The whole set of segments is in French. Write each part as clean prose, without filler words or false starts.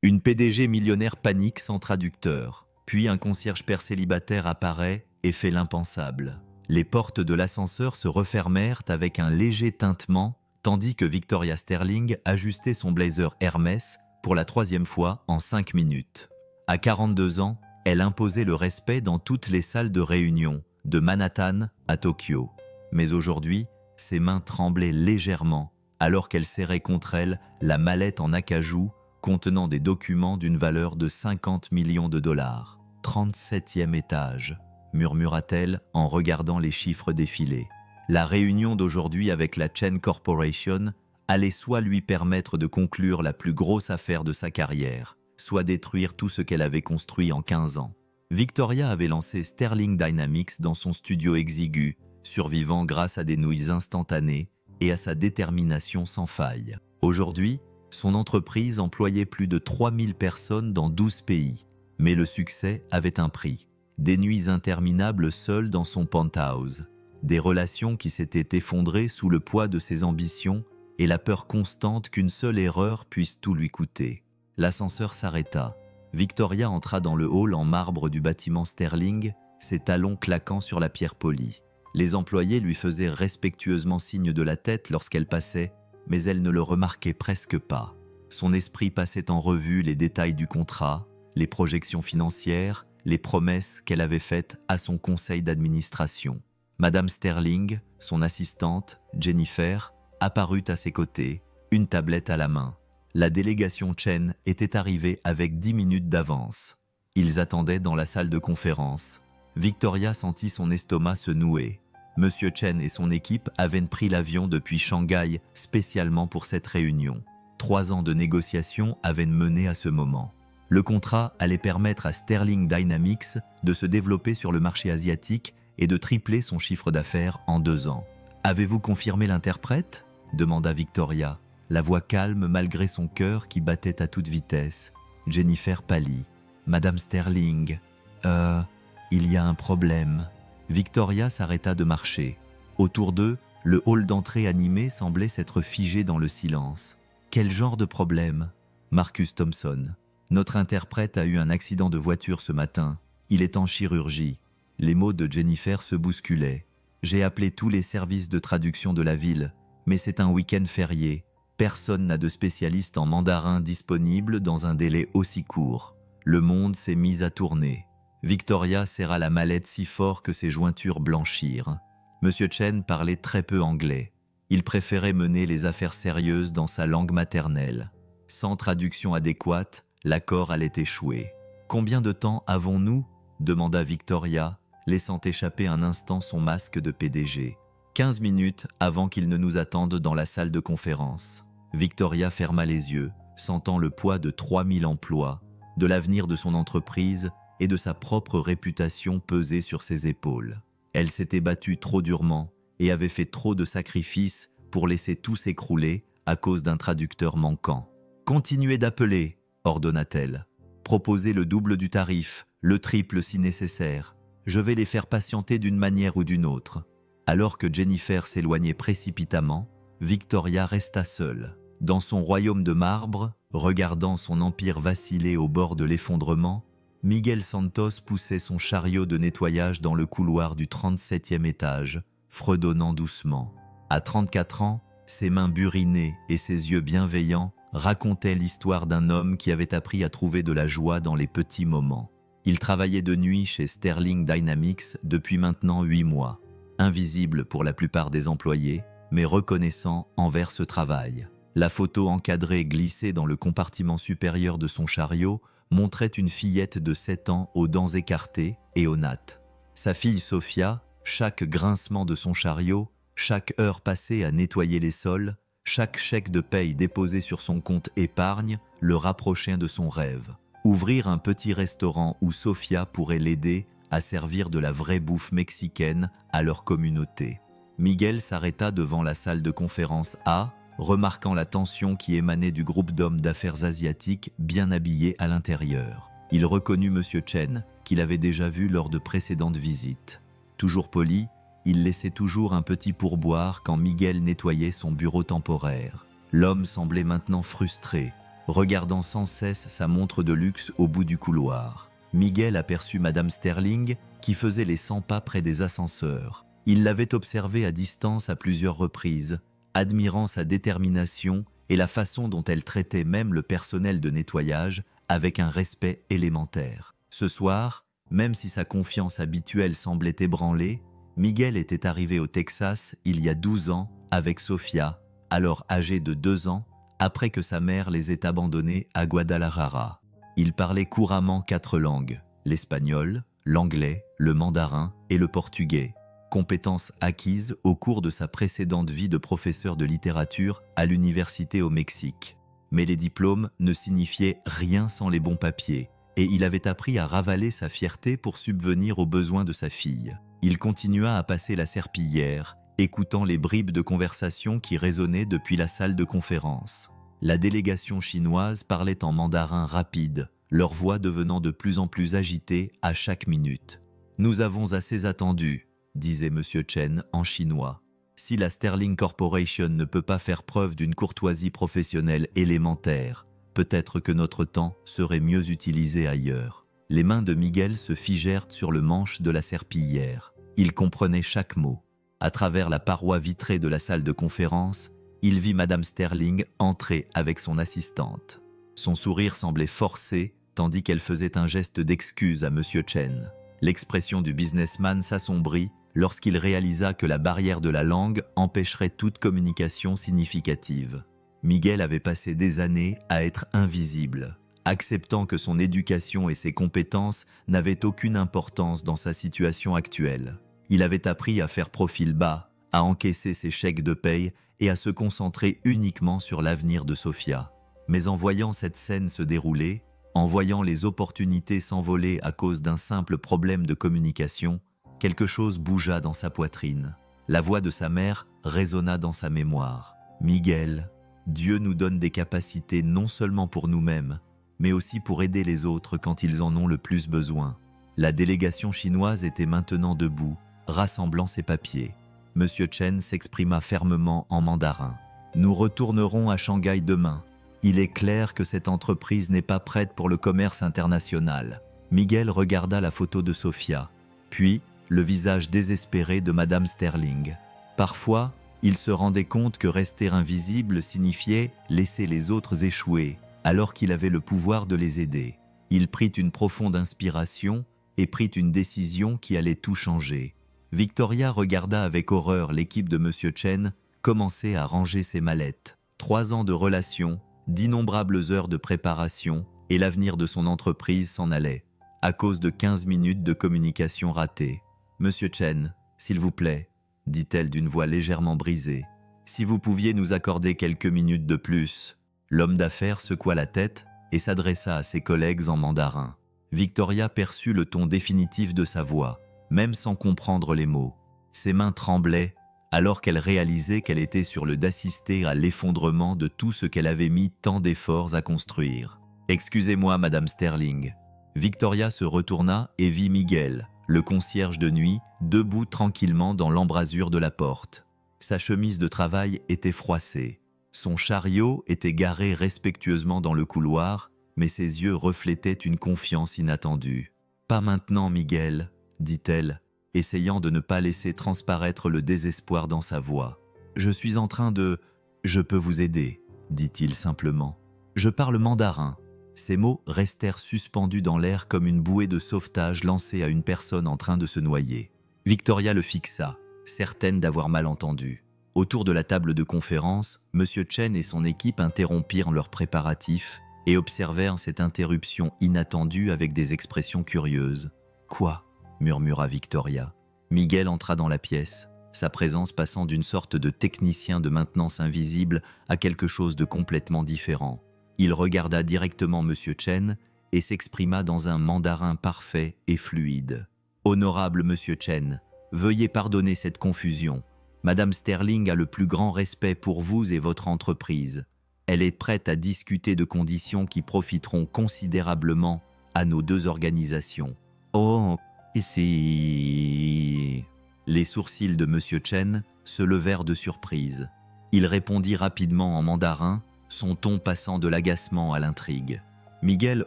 Une PDG millionnaire panique sans traducteur. Puis un concierge père célibataire apparaît et fait l'impensable. Les portes de l'ascenseur se refermèrent avec un léger tintement, tandis que Victoria Sterling ajustait son blazer Hermès pour la 3e fois en 5 minutes. À 42 ans, elle imposait le respect dans toutes les salles de réunion, de Manhattan à Tokyo. Mais aujourd'hui, ses mains tremblaient légèrement alors qu'elle serrait contre elle la mallette en acajou contenant des documents d'une valeur de 50 millions de dollars. 37e étage, murmura-t-elle en regardant les chiffres défiler. La réunion d'aujourd'hui avec la Chen Corporation allait soit lui permettre de conclure la plus grosse affaire de sa carrière, soit détruire tout ce qu'elle avait construit en 15 ans. Victoria avait lancé Sterling Dynamics dans son studio exigu, survivant grâce à des nouilles instantanées et à sa détermination sans faille. Aujourd'hui, son entreprise employait plus de 3000 personnes dans 12 pays. Mais le succès avait un prix. Des nuits interminables seules dans son penthouse. Des relations qui s'étaient effondrées sous le poids de ses ambitions et la peur constante qu'une seule erreur puisse tout lui coûter. L'ascenseur s'arrêta. Victoria entra dans le hall en marbre du bâtiment Sterling, ses talons claquant sur la pierre polie. Les employés lui faisaient respectueusement signe de la tête lorsqu'elle passait, mais elle ne le remarquait presque pas. Son esprit passait en revue les détails du contrat, les projections financières, les promesses qu'elle avait faites à son conseil d'administration. Madame Sterling, son assistante, Jennifer, apparut à ses côtés, une tablette à la main. La délégation Chen était arrivée avec 10 minutes d'avance. Ils attendaient dans la salle de conférence. Victoria sentit son estomac se nouer. Monsieur Chen et son équipe avaient pris l'avion depuis Shanghai spécialement pour cette réunion. 3 ans de négociations avaient mené à ce moment. Le contrat allait permettre à Sterling Dynamics de se développer sur le marché asiatique et de tripler son chiffre d'affaires en 2 ans. « Avez-vous confirmé l'interprète ?» demanda Victoria, la voix calme malgré son cœur qui battait à toute vitesse. Jennifer pâlit. « Madame Sterling, il y a un problème. » Victoria s'arrêta de marcher. Autour d'eux, le hall d'entrée animé semblait s'être figé dans le silence. « Quel genre de problème ?» Marcus Thompson. « Notre interprète a eu un accident de voiture ce matin. Il est en chirurgie. » Les mots de Jennifer se bousculaient. « J'ai appelé tous les services de traduction de la ville, mais c'est un week-end férié. Personne n'a de spécialiste en mandarin disponible dans un délai aussi court. Le monde s'est mis à tourner. » Victoria serra la mallette si fort que ses jointures blanchirent. Monsieur Chen parlait très peu anglais. Il préférait mener les affaires sérieuses dans sa langue maternelle. Sans traduction adéquate, l'accord allait échouer. « Combien de temps avons-nous » demanda Victoria, laissant échapper un instant son masque de PDG. « 15 minutes avant qu'ils ne nous attendent dans la salle de conférence. » Victoria ferma les yeux, sentant le poids de 3000 emplois, de l'avenir de son entreprise et de sa propre réputation peser sur ses épaules. Elle s'était battue trop durement et avait fait trop de sacrifices pour laisser tout s'écrouler à cause d'un traducteur manquant. « Continuez d'appeler » ordonna-t-elle. « Proposez le double du tarif, le triple si nécessaire. Je vais les faire patienter d'une manière ou d'une autre. » Alors que Jennifer s'éloignait précipitamment, Victoria resta seule. Dans son royaume de marbre, regardant son empire vaciller au bord de l'effondrement, Miguel Santos poussait son chariot de nettoyage dans le couloir du 37e étage, fredonnant doucement. À 34 ans, ses mains burinées et ses yeux bienveillants racontaient l'histoire d'un homme qui avait appris à trouver de la joie dans les petits moments. Il travaillait de nuit chez Sterling Dynamics depuis maintenant 8 mois. Invisible pour la plupart des employés, mais reconnaissant envers ce travail. La photo encadrée glissée dans le compartiment supérieur de son chariot montrait une fillette de 7 ans aux dents écartées et aux nattes. Sa fille Sophia, chaque grincement de son chariot, chaque heure passée à nettoyer les sols, chaque chèque de paye déposé sur son compte épargne le rapprochait de son rêve. Ouvrir un petit restaurant où Sophia pourrait l'aider à servir de la vraie bouffe mexicaine à leur communauté. Miguel s'arrêta devant la salle de conférence A, remarquant la tension qui émanait du groupe d'hommes d'affaires asiatiques bien habillés à l'intérieur. Il reconnut Monsieur Chen, qu'il avait déjà vu lors de précédentes visites. Toujours poli, il laissait toujours un petit pourboire quand Miguel nettoyait son bureau temporaire. L'homme semblait maintenant frustré, regardant sans cesse sa montre de luxe au bout du couloir. Miguel aperçut Madame Sterling qui faisait les 100 pas près des ascenseurs. Il l'avait observée à distance à plusieurs reprises, admirant sa détermination et la façon dont elle traitait même le personnel de nettoyage avec un respect élémentaire. Ce soir, même si sa confiance habituelle semblait ébranlée, Miguel était arrivé au Texas il y a 12 ans avec Sofia, alors âgée de 2 ans, après que sa mère les ait abandonnés à Guadalajara. Il parlait couramment 4 langues, l'espagnol, l'anglais, le mandarin et le portugais, compétences acquises au cours de sa précédente vie de professeur de littérature à l'université au Mexique. Mais les diplômes ne signifiaient rien sans les bons papiers, et il avait appris à ravaler sa fierté pour subvenir aux besoins de sa fille. Il continua à passer la serpillière, écoutant les bribes de conversation qui résonnaient depuis la salle de conférence. La délégation chinoise parlait en mandarin rapide, leur voix devenant de plus en plus agitée à chaque minute. « Nous avons assez attendu », disait M. Chen en chinois. « Si la Sterling Corporation ne peut pas faire preuve d'une courtoisie professionnelle élémentaire, peut-être que notre temps serait mieux utilisé ailleurs. » Les mains de Miguel se figèrent sur le manche de la serpillière. Il comprenait chaque mot. À travers la paroi vitrée de la salle de conférence, il vit Madame Sterling entrer avec son assistante. Son sourire semblait forcé, tandis qu'elle faisait un geste d'excuse à M. Chen. L'expression du businessman s'assombrit lorsqu'il réalisa que la barrière de la langue empêcherait toute communication significative. Miguel avait passé des années à être invisible, acceptant que son éducation et ses compétences n'avaient aucune importance dans sa situation actuelle. Il avait appris à faire profil bas, à encaisser ses chèques de paye et à se concentrer uniquement sur l'avenir de Sofia. Mais en voyant cette scène se dérouler, en voyant les opportunités s'envoler à cause d'un simple problème de communication, quelque chose bougea dans sa poitrine. La voix de sa mère résonna dans sa mémoire. « Miguel, Dieu nous donne des capacités non seulement pour nous-mêmes, mais aussi pour aider les autres quand ils en ont le plus besoin. » La délégation chinoise était maintenant debout, rassemblant ses papiers. M. Chen s'exprima fermement en mandarin. « Nous retournerons à Shanghai demain. Il est clair que cette entreprise n'est pas prête pour le commerce international. » Miguel regarda la photo de Sofia, puis le visage désespéré de Madame Sterling. Parfois, il se rendait compte que rester invisible signifiait laisser les autres échouer, alors qu'il avait le pouvoir de les aider. Il prit une profonde inspiration et prit une décision qui allait tout changer. Victoria regarda avec horreur l'équipe de M. Chen commencer à ranger ses mallettes. 3 ans de relation, d'innombrables heures de préparation, et l'avenir de son entreprise s'en allait, à cause de 15 minutes de communication ratée. « Monsieur Chen, s'il vous plaît, » dit-elle d'une voix légèrement brisée, « si vous pouviez nous accorder quelques minutes de plus. » L'homme d'affaires secoua la tête et s'adressa à ses collègues en mandarin. Victoria perçut le ton définitif de sa voix, même sans comprendre les mots. Ses mains tremblaient alors qu'elle réalisait qu'elle était sur le d'assister à l'effondrement de tout ce qu'elle avait mis tant d'efforts à construire. « Excusez-moi, Madame Sterling. » Victoria se retourna et vit Miguel, le concierge de nuit, debout tranquillement dans l'embrasure de la porte. Sa chemise de travail était froissée. Son chariot était garé respectueusement dans le couloir, mais ses yeux reflétaient une confiance inattendue. « Pas maintenant, Miguel, » dit-elle, essayant de ne pas laisser transparaître le désespoir dans sa voix. « Je suis en train de... Je peux vous aider, » dit-il simplement. « Je parle mandarin. » Ces mots restèrent suspendus dans l'air comme une bouée de sauvetage lancée à une personne en train de se noyer. Victoria le fixa, certaine d'avoir mal entendu. Autour de la table de conférence, M. Chen et son équipe interrompirent leurs préparatifs et observèrent cette interruption inattendue avec des expressions curieuses. « Quoi ?» murmura Victoria. Miguel entra dans la pièce, sa présence passant d'une sorte de technicien de maintenance invisible à quelque chose de complètement différent. Il regarda directement M. Chen et s'exprima dans un mandarin parfait et fluide. « Honorable M. Chen, veuillez pardonner cette confusion. Madame Sterling a le plus grand respect pour vous et votre entreprise. Elle est prête à discuter de conditions qui profiteront considérablement à nos 2 organisations. » « Oh, ici... » Les sourcils de M. Chen se levèrent de surprise. Il répondit rapidement en mandarin, son ton passant de l'agacement à l'intrigue. Miguel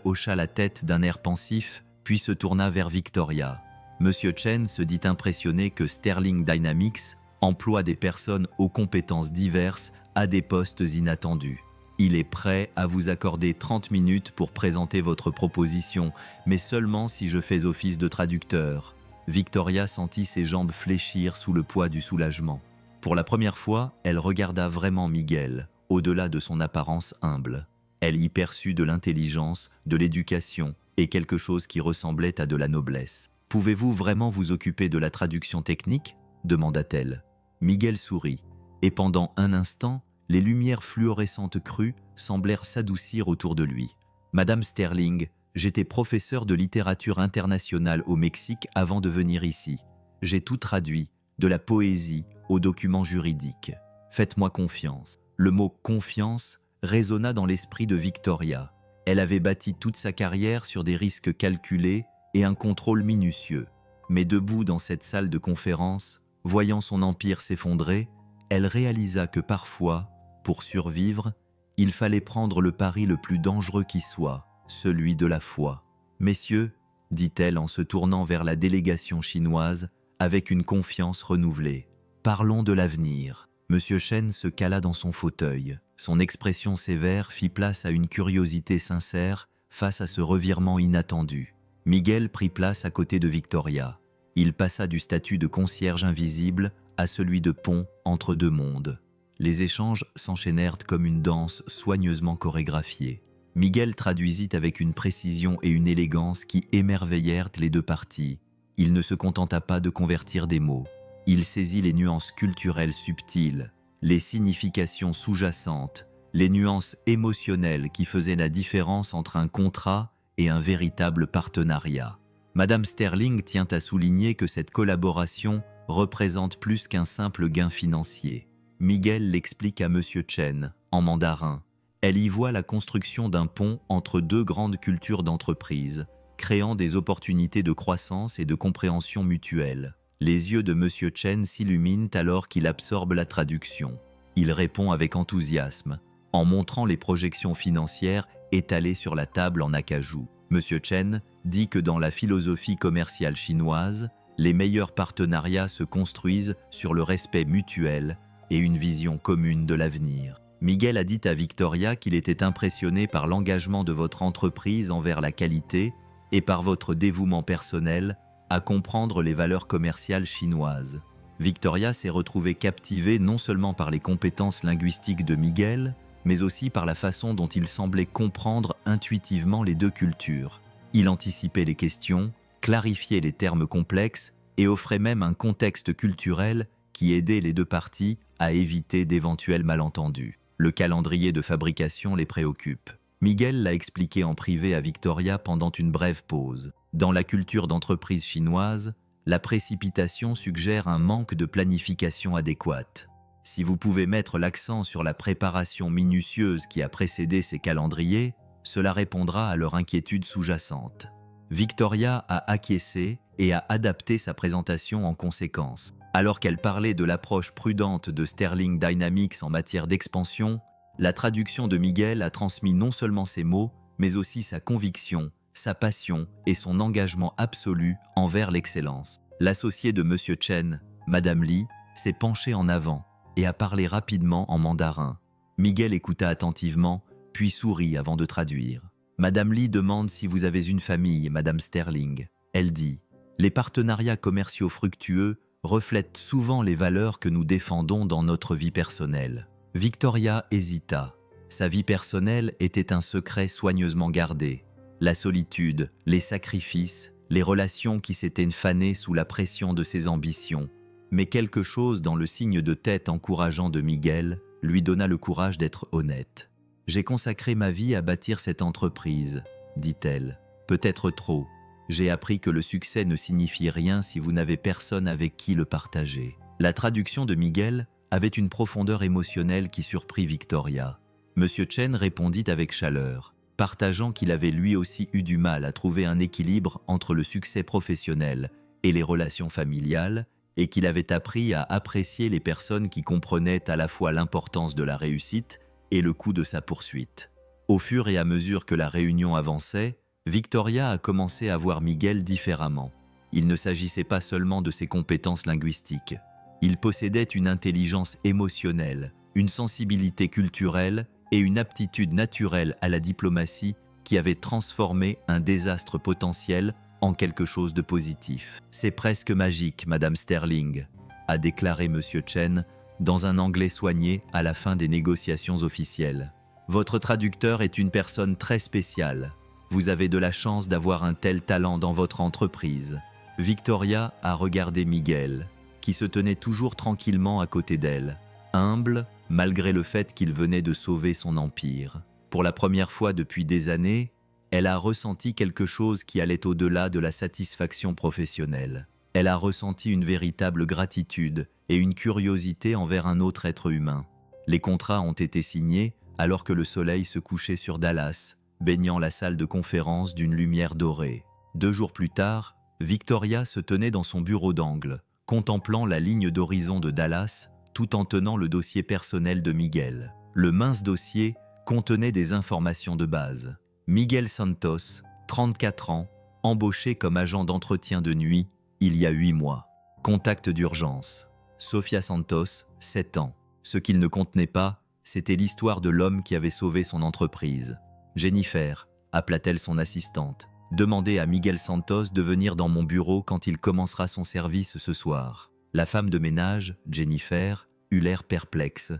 hocha la tête d'un air pensif, puis se tourna vers Victoria. Monsieur Chen se dit impressionné que Sterling Dynamics emploie des personnes aux compétences diverses à des postes inattendus. Il est prêt à vous accorder 30 minutes pour présenter votre proposition, mais seulement si je fais office de traducteur. Victoria sentit ses jambes fléchir sous le poids du soulagement. Pour la première fois, elle regarda vraiment Miguel, au-delà de son apparence humble. Elle y perçut de l'intelligence, de l'éducation et quelque chose qui ressemblait à de la noblesse. « Pouvez-vous vraiment vous occuper de la traduction technique ?» demanda-t-elle. Miguel sourit, et pendant un instant, les lumières fluorescentes crues semblèrent s'adoucir autour de lui. « Madame Sterling, j'étais professeur de littérature internationale au Mexique avant de venir ici. J'ai tout traduit, de la poésie aux documents juridiques. Faites-moi confiance. » Le mot « confiance » résonna dans l'esprit de Victoria. Elle avait bâti toute sa carrière sur des risques calculés et un contrôle minutieux. Mais debout dans cette salle de conférence, voyant son empire s'effondrer, elle réalisa que parfois, pour survivre, il fallait prendre le pari le plus dangereux qui soit, celui de la foi. « Messieurs, dit-elle en se tournant vers la délégation chinoise avec une confiance renouvelée, parlons de l'avenir. » Monsieur Chen se cala dans son fauteuil. Son expression sévère fit place à une curiosité sincère face à ce revirement inattendu. Miguel prit place à côté de Victoria. Il passa du statut de concierge invisible à celui de pont entre deux mondes. Les échanges s'enchaînèrent comme une danse soigneusement chorégraphiée. Miguel traduisit avec une précision et une élégance qui émerveillèrent les deux parties. Il ne se contenta pas de convertir des mots. Il saisit les nuances culturelles subtiles, les significations sous-jacentes, les nuances émotionnelles qui faisaient la différence entre un contrat et un véritable partenariat. Madame Sterling tient à souligner que cette collaboration représente plus qu'un simple gain financier. Miguel l'explique à Monsieur Chen, en mandarin. Elle y voit la construction d'un pont entre deux grandes cultures d'entreprise, créant des opportunités de croissance et de compréhension mutuelle. Les yeux de Monsieur Chen s'illuminent alors qu'il absorbe la traduction. Il répond avec enthousiasme, en montrant les projections financières étalées sur la table en acajou. Monsieur Chen dit que dans la philosophie commerciale chinoise, les meilleurs partenariats se construisent sur le respect mutuel et une vision commune de l'avenir. Miguel a dit à Victoria qu'il était impressionné par l'engagement de votre entreprise envers la qualité et par votre dévouement personnel à comprendre les valeurs commerciales chinoises. Victoria s'est retrouvée captivée non seulement par les compétences linguistiques de Miguel, mais aussi par la façon dont il semblait comprendre intuitivement les deux cultures. Il anticipait les questions, clarifiait les termes complexes et offrait même un contexte culturel qui aidait les deux parties à éviter d'éventuels malentendus. Le calendrier de fabrication les préoccupe. Miguel l'a expliqué en privé à Victoria pendant une brève pause. Dans la culture d'entreprise chinoise, la précipitation suggère un manque de planification adéquate. Si vous pouvez mettre l'accent sur la préparation minutieuse qui a précédé ces calendriers, cela répondra à leur inquiétude sous-jacente. Victoria a acquiescé et a adapté sa présentation en conséquence. Alors qu'elle parlait de l'approche prudente de Sterling Dynamics en matière d'expansion, la traduction de Miguel a transmis non seulement ses mots, mais aussi sa conviction, sa passion et son engagement absolu envers l'excellence. L'associé de Monsieur Chen, Madame Li, s'est penchée en avant et a parlé rapidement en mandarin. Miguel écouta attentivement, puis sourit avant de traduire. Madame Li demande si vous avez une famille, Madame Sterling. Elle dit « Les partenariats commerciaux fructueux reflètent souvent les valeurs que nous défendons dans notre vie personnelle. » Victoria hésita. Sa vie personnelle était un secret soigneusement gardé. La solitude, les sacrifices, les relations qui s'étaient fanées sous la pression de ses ambitions. Mais quelque chose dans le signe de tête encourageant de Miguel lui donna le courage d'être honnête. « J'ai consacré ma vie à bâtir cette entreprise, dit-elle. Peut-être trop. J'ai appris que le succès ne signifie rien si vous n'avez personne avec qui le partager. » La traduction de Miguel avait une profondeur émotionnelle qui surprit Victoria. Monsieur Chen répondit avec chaleur, partageant qu'il avait lui aussi eu du mal à trouver un équilibre entre le succès professionnel et les relations familiales, et qu'il avait appris à apprécier les personnes qui comprenaient à la fois l'importance de la réussite et le coût de sa poursuite. Au fur et à mesure que la réunion avançait, Victoria a commencé à voir Miguel différemment. Il ne s'agissait pas seulement de ses compétences linguistiques. Il possédait une intelligence émotionnelle, une sensibilité culturelle et une aptitude naturelle à la diplomatie qui avait transformé un désastre potentiel en quelque chose de positif. « C'est presque magique, Madame Sterling », a déclaré M. Chen dans un anglais soigné à la fin des négociations officielles. « Votre traducteur est une personne très spéciale. Vous avez de la chance d'avoir un tel talent dans votre entreprise. » Victoria a regardé Miguel, qui se tenait toujours tranquillement à côté d'elle, humble malgré le fait qu'il venait de sauver son empire. Pour la première fois depuis des années, elle a ressenti quelque chose qui allait au-delà de la satisfaction professionnelle. Elle a ressenti une véritable gratitude et une curiosité envers un autre être humain. Les contrats ont été signés alors que le soleil se couchait sur Dallas, baignant la salle de conférence d'une lumière dorée. 2 jours plus tard, Victoria se tenait dans son bureau d'angle, contemplant la ligne d'horizon de Dallas tout en tenant le dossier personnel de Miguel. Le mince dossier contenait des informations de base. Miguel Santos, 34 ans, embauché comme agent d'entretien de nuit il y a 8 mois. Contact d'urgence. Sofia Santos, 7 ans. Ce qu'il ne contenait pas, c'était l'histoire de l'homme qui avait sauvé son entreprise. Jennifer, appela-t-elle son assistante, demandez à Miguel Santos de venir dans mon bureau quand il commencera son service ce soir. La femme de ménage, Jennifer, eut l'air perplexe.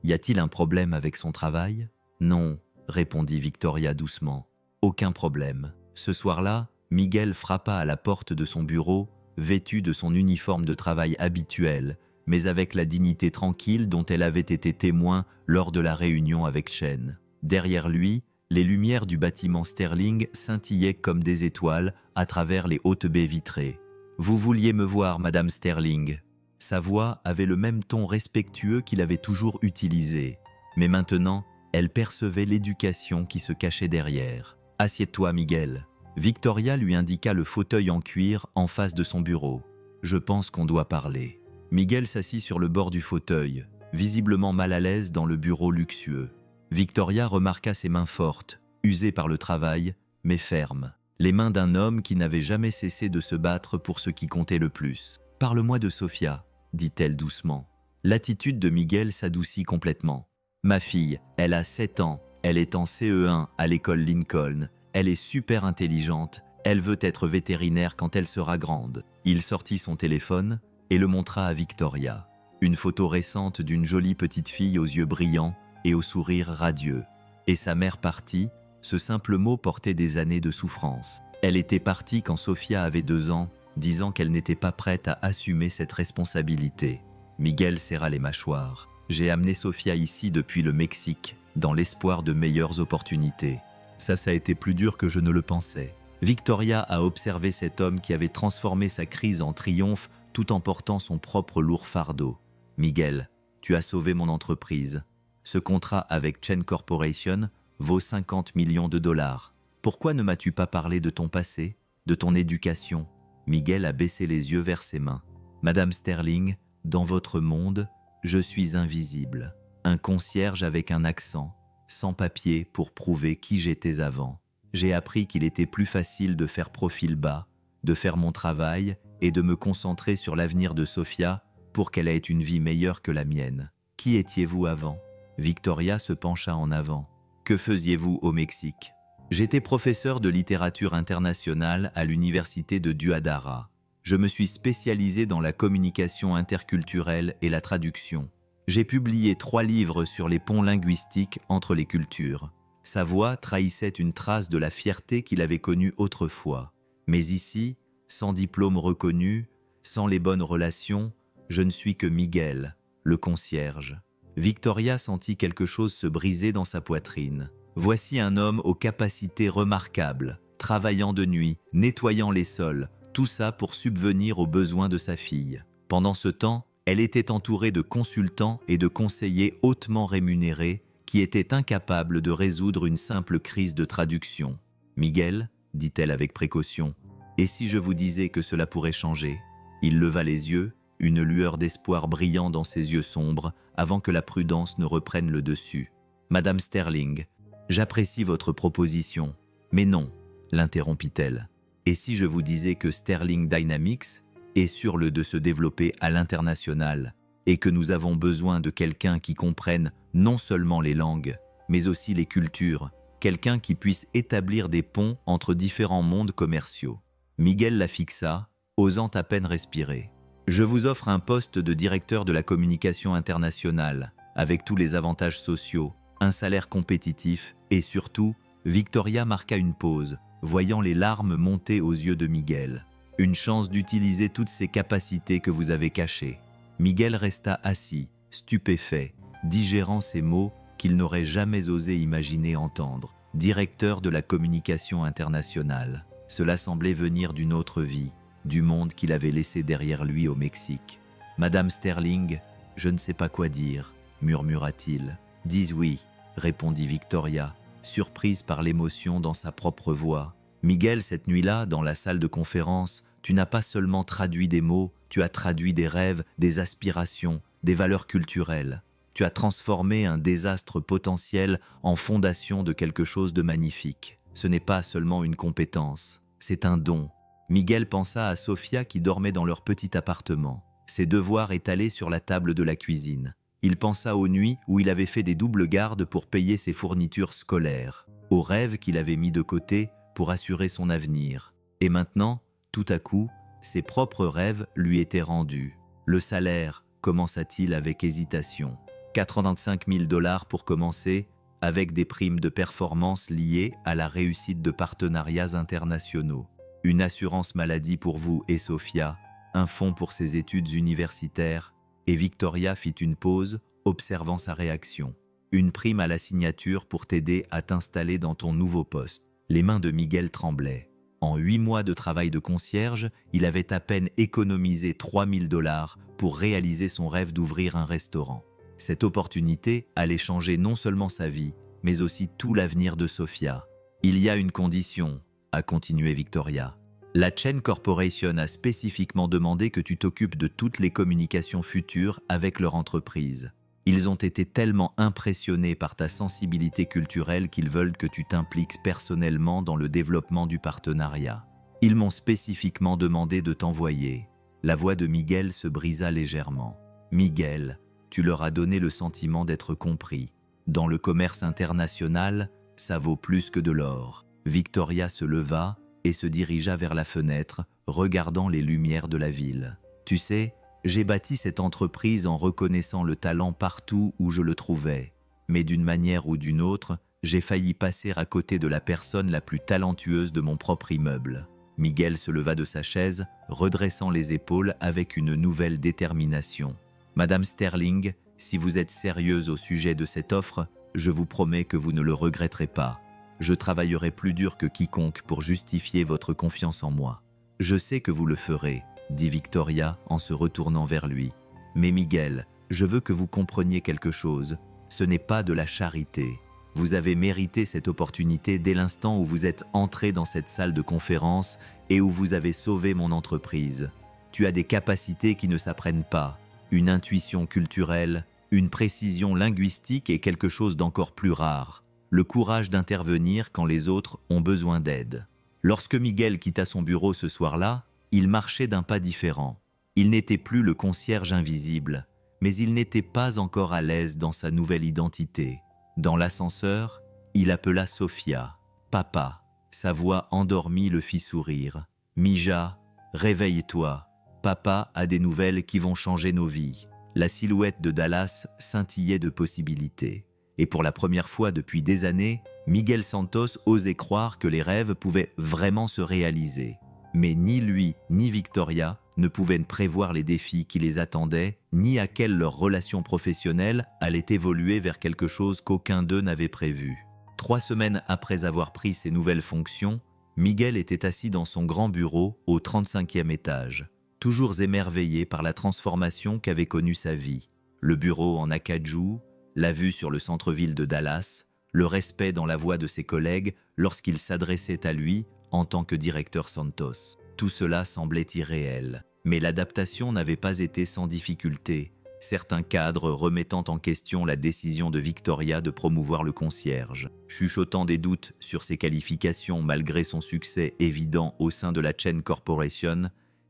Y a-t-il un problème avec son travail? Non, répondit Victoria doucement. Aucun problème. Ce soir-là, Miguel frappa à la porte de son bureau, vêtu de son uniforme de travail habituel, mais avec la dignité tranquille dont elle avait été témoin lors de la réunion avec Chen. Derrière lui, les lumières du bâtiment Sterling scintillaient comme des étoiles à travers les hautes baies vitrées. « Vous vouliez me voir, Madame Sterling ?» Sa voix avait le même ton respectueux qu'il avait toujours utilisé. Mais maintenant, elle percevait l'éducation qui se cachait derrière. « Assieds-toi, Miguel. » Victoria lui indiqua le fauteuil en cuir en face de son bureau. « Je pense qu'on doit parler. » Miguel s'assit sur le bord du fauteuil, visiblement mal à l'aise dans le bureau luxueux. Victoria remarqua ses mains fortes, usées par le travail, mais fermes. Les mains d'un homme qui n'avait jamais cessé de se battre pour ce qui comptait le plus. « Parle-moi de Sofia », dit-elle doucement. L'attitude de Miguel s'adoucit complètement. « Ma fille, elle a 7 ans, elle est en CE1 à l'école Lincoln, elle est super intelligente, elle veut être vétérinaire quand elle sera grande. » Il sortit son téléphone et le montra à Victoria. Une photo récente d'une jolie petite fille aux yeux brillants et au sourire radieux. Et sa mère partie, ce simple mot portait des années de souffrance. Elle était partie quand Sofia avait 2 ans, disant qu'elle n'était pas prête à assumer cette responsabilité. Miguel serra les mâchoires. « J'ai amené Sofia ici depuis le Mexique, dans l'espoir de meilleures opportunités. Ça a été plus dur que je ne le pensais. » Victoria a observé cet homme qui avait transformé sa crise en triomphe tout en portant son propre lourd fardeau. « Miguel, tu as sauvé mon entreprise. Ce contrat avec Chen Corporation vaut 50 millions de dollars. Pourquoi ne m'as-tu pas parlé de ton passé, de ton éducation ?» Miguel a baissé les yeux vers ses mains. « Madame Sterling, dans votre monde, je suis invisible. Un concierge avec un accent, sans papier pour prouver qui j'étais avant. J'ai appris qu'il était plus facile de faire profil bas, de faire mon travail et de me concentrer sur l'avenir de Sofia pour qu'elle ait une vie meilleure que la mienne. Qui étiez-vous avant ?» Victoria se pencha en avant. « Que faisiez-vous au Mexique ?» J'étais professeur de littérature internationale à l'université de Guadalajara. Je me suis spécialisé dans la communication interculturelle et la traduction. J'ai publié 3 livres sur les ponts linguistiques entre les cultures. Sa voix trahissait une trace de la fierté qu'il avait connue autrefois. Mais ici, sans diplôme reconnu, sans les bonnes relations, je ne suis que Miguel, le concierge. Victoria sentit quelque chose se briser dans sa poitrine. Voici un homme aux capacités remarquables, travaillant de nuit, nettoyant les sols, tout ça pour subvenir aux besoins de sa fille. Pendant ce temps, elle était entourée de consultants et de conseillers hautement rémunérés qui étaient incapables de résoudre une simple crise de traduction. « Miguel, dit-elle avec précaution, et si je vous disais que cela pourrait changer ?» Il leva les yeux, une lueur d'espoir brillant dans ses yeux sombres avant que la prudence ne reprenne le dessus. Madame Sterling, j'apprécie votre proposition, mais non, l'interrompit-elle. Et si je vous disais que Sterling Dynamics est sur le de se développer à l'international et que nous avons besoin de quelqu'un qui comprenne non seulement les langues, mais aussi les cultures, quelqu'un qui puisse établir des ponts entre différents mondes commerciaux. Miguel la fixa, osant à peine respirer. Je vous offre un poste de directeur de la communication internationale, avec tous les avantages sociaux, un salaire compétitif et surtout, Victoria marqua une pause, voyant les larmes monter aux yeux de Miguel. Une chance d'utiliser toutes ces capacités que vous avez cachées. Miguel resta assis, stupéfait, digérant ces mots qu'il n'aurait jamais osé imaginer entendre. Directeur de la communication internationale. Cela semblait venir d'une autre vie, du monde qu'il avait laissé derrière lui au Mexique. « Madame Sterling, je ne sais pas quoi dire », murmura-t-il. « Dis oui », répondit Victoria, surprise par l'émotion dans sa propre voix. « Miguel, cette nuit-là, dans la salle de conférence, tu n'as pas seulement traduit des mots, tu as traduit des rêves, des aspirations, des valeurs culturelles. Tu as transformé un désastre potentiel en fondation de quelque chose de magnifique. Ce n'est pas seulement une compétence, c'est un don. » Miguel pensa à Sofia qui dormait dans leur petit appartement, ses devoirs étalés sur la table de la cuisine. Il pensa aux nuits où il avait fait des doubles gardes pour payer ses fournitures scolaires, aux rêves qu'il avait mis de côté pour assurer son avenir. Et maintenant, tout à coup, ses propres rêves lui étaient rendus. Le salaire, commença-t-il avec hésitation. 85 000 $ pour commencer, avec des primes de performance liées à la réussite de partenariats internationaux. Une assurance maladie pour vous et Sofia, un fonds pour ses études universitaires, et Victoria fit une pause, observant sa réaction. Une prime à la signature pour t'aider à t'installer dans ton nouveau poste. Les mains de Miguel tremblaient. En 8 mois de travail de concierge, il avait à peine économisé 3 000 $ pour réaliser son rêve d'ouvrir un restaurant. Cette opportunité allait changer non seulement sa vie, mais aussi tout l'avenir de Sofia. « Il y a une condition », a continué Victoria. « La Chen Corporation a spécifiquement demandé que tu t'occupes de toutes les communications futures avec leur entreprise. Ils ont été tellement impressionnés par ta sensibilité culturelle qu'ils veulent que tu t'impliques personnellement dans le développement du partenariat. Ils m'ont spécifiquement demandé de t'envoyer. » La voix de Miguel se brisa légèrement. « Miguel, tu leur as donné le sentiment d'être compris. Dans le commerce international, ça vaut plus que de l'or. » Victoria se leva et se dirigea vers la fenêtre, regardant les lumières de la ville. « Tu sais, j'ai bâti cette entreprise en reconnaissant le talent partout où je le trouvais. Mais d'une manière ou d'une autre, j'ai failli passer à côté de la personne la plus talentueuse de mon propre immeuble. » Miguel se leva de sa chaise, redressant les épaules avec une nouvelle détermination. « Madame Sterling, si vous êtes sérieuse au sujet de cette offre, je vous promets que vous ne le regretterez pas. Je travaillerai plus dur que quiconque pour justifier votre confiance en moi. Je sais que vous le ferez, » dit Victoria en se retournant vers lui. « Mais Miguel, je veux que vous compreniez quelque chose. Ce n'est pas de la charité. Vous avez mérité cette opportunité dès l'instant où vous êtes entré dans cette salle de conférence et où vous avez sauvé mon entreprise. Tu as des capacités qui ne s'apprennent pas, une intuition culturelle, une précision linguistique et quelque chose d'encore plus rare, le courage d'intervenir quand les autres ont besoin d'aide. » Lorsque Miguel quitta son bureau ce soir-là, il marchait d'un pas différent. Il n'était plus le concierge invisible, mais il n'était pas encore à l'aise dans sa nouvelle identité. Dans l'ascenseur, il appela Sofia. « Papa !» Sa voix endormie le fit sourire. « Mija, réveille-toi. Papa a des nouvelles qui vont changer nos vies. » La silhouette de Dallas scintillait de possibilités. Et pour la première fois depuis des années, Miguel Santos osait croire que les rêves pouvaient vraiment se réaliser. Mais ni lui ni Victoria ne pouvaient prévoir les défis qui les attendaient, ni à quelle leur relation professionnelle allait évoluer vers quelque chose qu'aucun d'eux n'avait prévu. 3 semaines après avoir pris ses nouvelles fonctions, Miguel était assis dans son grand bureau au 35e étage, toujours émerveillé par la transformation qu'avait connue sa vie. Le bureau en acajou, la vue sur le centre-ville de Dallas, le respect dans la voix de ses collègues lorsqu'ils s'adressaient à lui en tant que directeur Santos. Tout cela semblait irréel, mais l'adaptation n'avait pas été sans difficulté. certains cadres remettant en question la décision de Victoria de promouvoir le concierge. Chuchotant des doutes sur ses qualifications malgré son succès évident au sein de la Chain Corporation,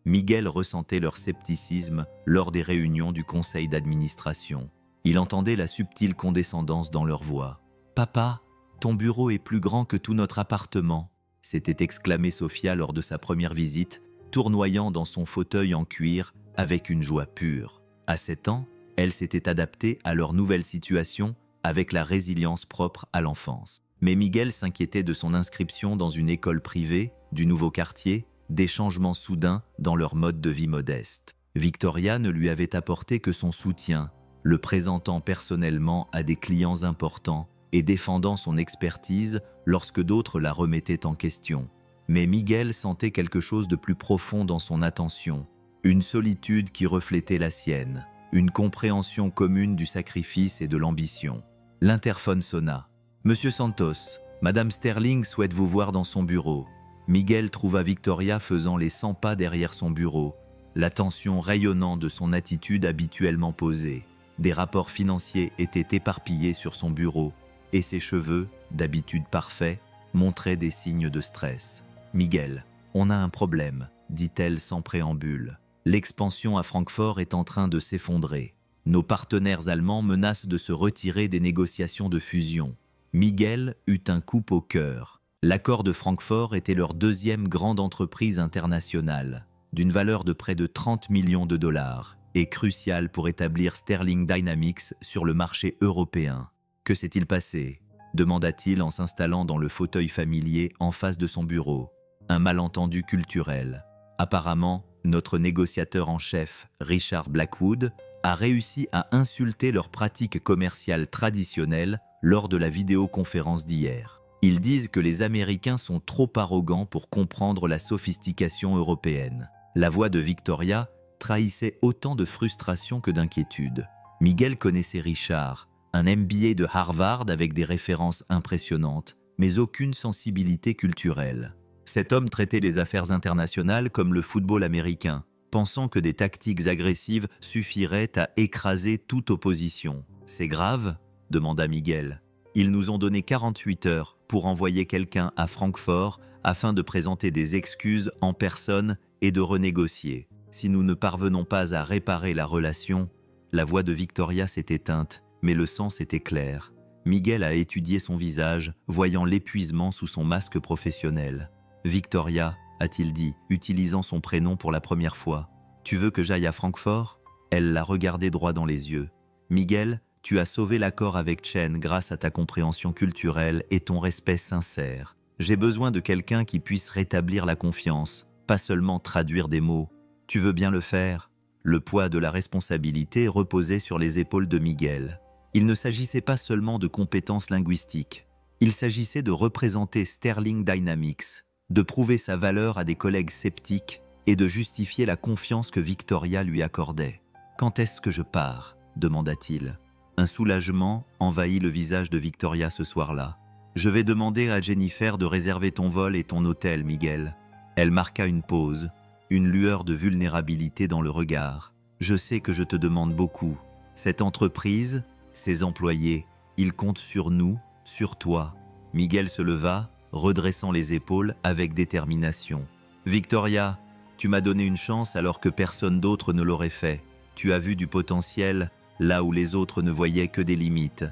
Miguel ressentait leur scepticisme lors des réunions du conseil d'administration. Il entendait la subtile condescendance dans leur voix. « Papa, ton bureau est plus grand que tout notre appartement », s'était exclamée Sophia lors de sa première visite, tournoyant dans son fauteuil en cuir avec une joie pure. À 7 ans, elle s'était adaptée à leur nouvelle situation avec la résilience propre à l'enfance. Mais Miguel s'inquiétait de son inscription dans une école privée, du nouveau quartier, des changements soudains dans leur mode de vie modeste. Victoria ne lui avait apporté que son soutien, le présentant personnellement à des clients importants et défendant son expertise lorsque d'autres la remettaient en question. Mais Miguel sentait quelque chose de plus profond dans son attention, une solitude qui reflétait la sienne, une compréhension commune du sacrifice et de l'ambition. L'interphone sonna. « Monsieur Santos, Madame Sterling souhaite vous voir dans son bureau. » Miguel trouva Victoria faisant les 100 pas derrière son bureau, l'attention rayonnant de son attitude habituellement posée. Des rapports financiers étaient éparpillés sur son bureau et ses cheveux, d'habitude parfaits, montraient des signes de stress. « Miguel, on a un problème, » dit-elle sans préambule. « L'expansion à Francfort est en train de s'effondrer. Nos partenaires allemands menacent de se retirer des négociations de fusion. » Miguel eut un coup au cœur. L'accord de Francfort était leur deuxième grande entreprise internationale, d'une valeur de près de 30 millions de dollars, et crucial pour établir Sterling Dynamics sur le marché européen. « Que s'est-il passé ?» demanda-t-il en s'installant dans le fauteuil familier en face de son bureau. « Un malentendu culturel. Apparemment, notre négociateur en chef, Richard Blackwood, a réussi à insulter leurs pratiques commerciales traditionnelles lors de la vidéoconférence d'hier. Ils disent que les Américains sont trop arrogants pour comprendre la sophistication européenne. » La voix de Victoria trahissait autant de frustration que d'inquiétude. Miguel connaissait Richard, un MBA de Harvard avec des références impressionnantes, mais aucune sensibilité culturelle. Cet homme traitait les affaires internationales comme le football américain, pensant que des tactiques agressives suffiraient à écraser toute opposition. « C'est grave ?» demanda Miguel. « Ils nous ont donné 48 heures pour envoyer quelqu'un à Francfort afin de présenter des excuses en personne et de renégocier. Si nous ne parvenons pas à réparer la relation… » La voix de Victoria s'est éteinte, mais le sens était clair. Miguel a étudié son visage, voyant l'épuisement sous son masque professionnel. « Victoria » a-t-il dit, utilisant son prénom pour la première fois. « Tu veux que j'aille à Francfort ?» Elle l'a regardé droit dans les yeux. « Miguel, tu as sauvé l'accord avec Chen grâce à ta compréhension culturelle et ton respect sincère. J'ai besoin de quelqu'un qui puisse rétablir la confiance, pas seulement traduire des mots. Tu veux bien le faire ?» Le poids de la responsabilité reposait sur les épaules de Miguel. Il ne s'agissait pas seulement de compétences linguistiques. Il s'agissait de représenter Sterling Dynamics, de prouver sa valeur à des collègues sceptiques et de justifier la confiance que Victoria lui accordait. « Quand est-ce que je pars ?» demanda-t-il. Un soulagement envahit le visage de Victoria ce soir-là. « Je vais demander à Jennifer de réserver ton vol et ton hôtel, Miguel. » Elle marqua une pause, une lueur de vulnérabilité dans le regard. « Je sais que je te demande beaucoup. Cette entreprise, ses employés, ils comptent sur nous, sur toi. » Miguel se leva, redressant les épaules avec détermination. « Victoria, tu m'as donné une chance alors que personne d'autre ne l'aurait fait. Tu as vu du potentiel là où les autres ne voyaient que des limites.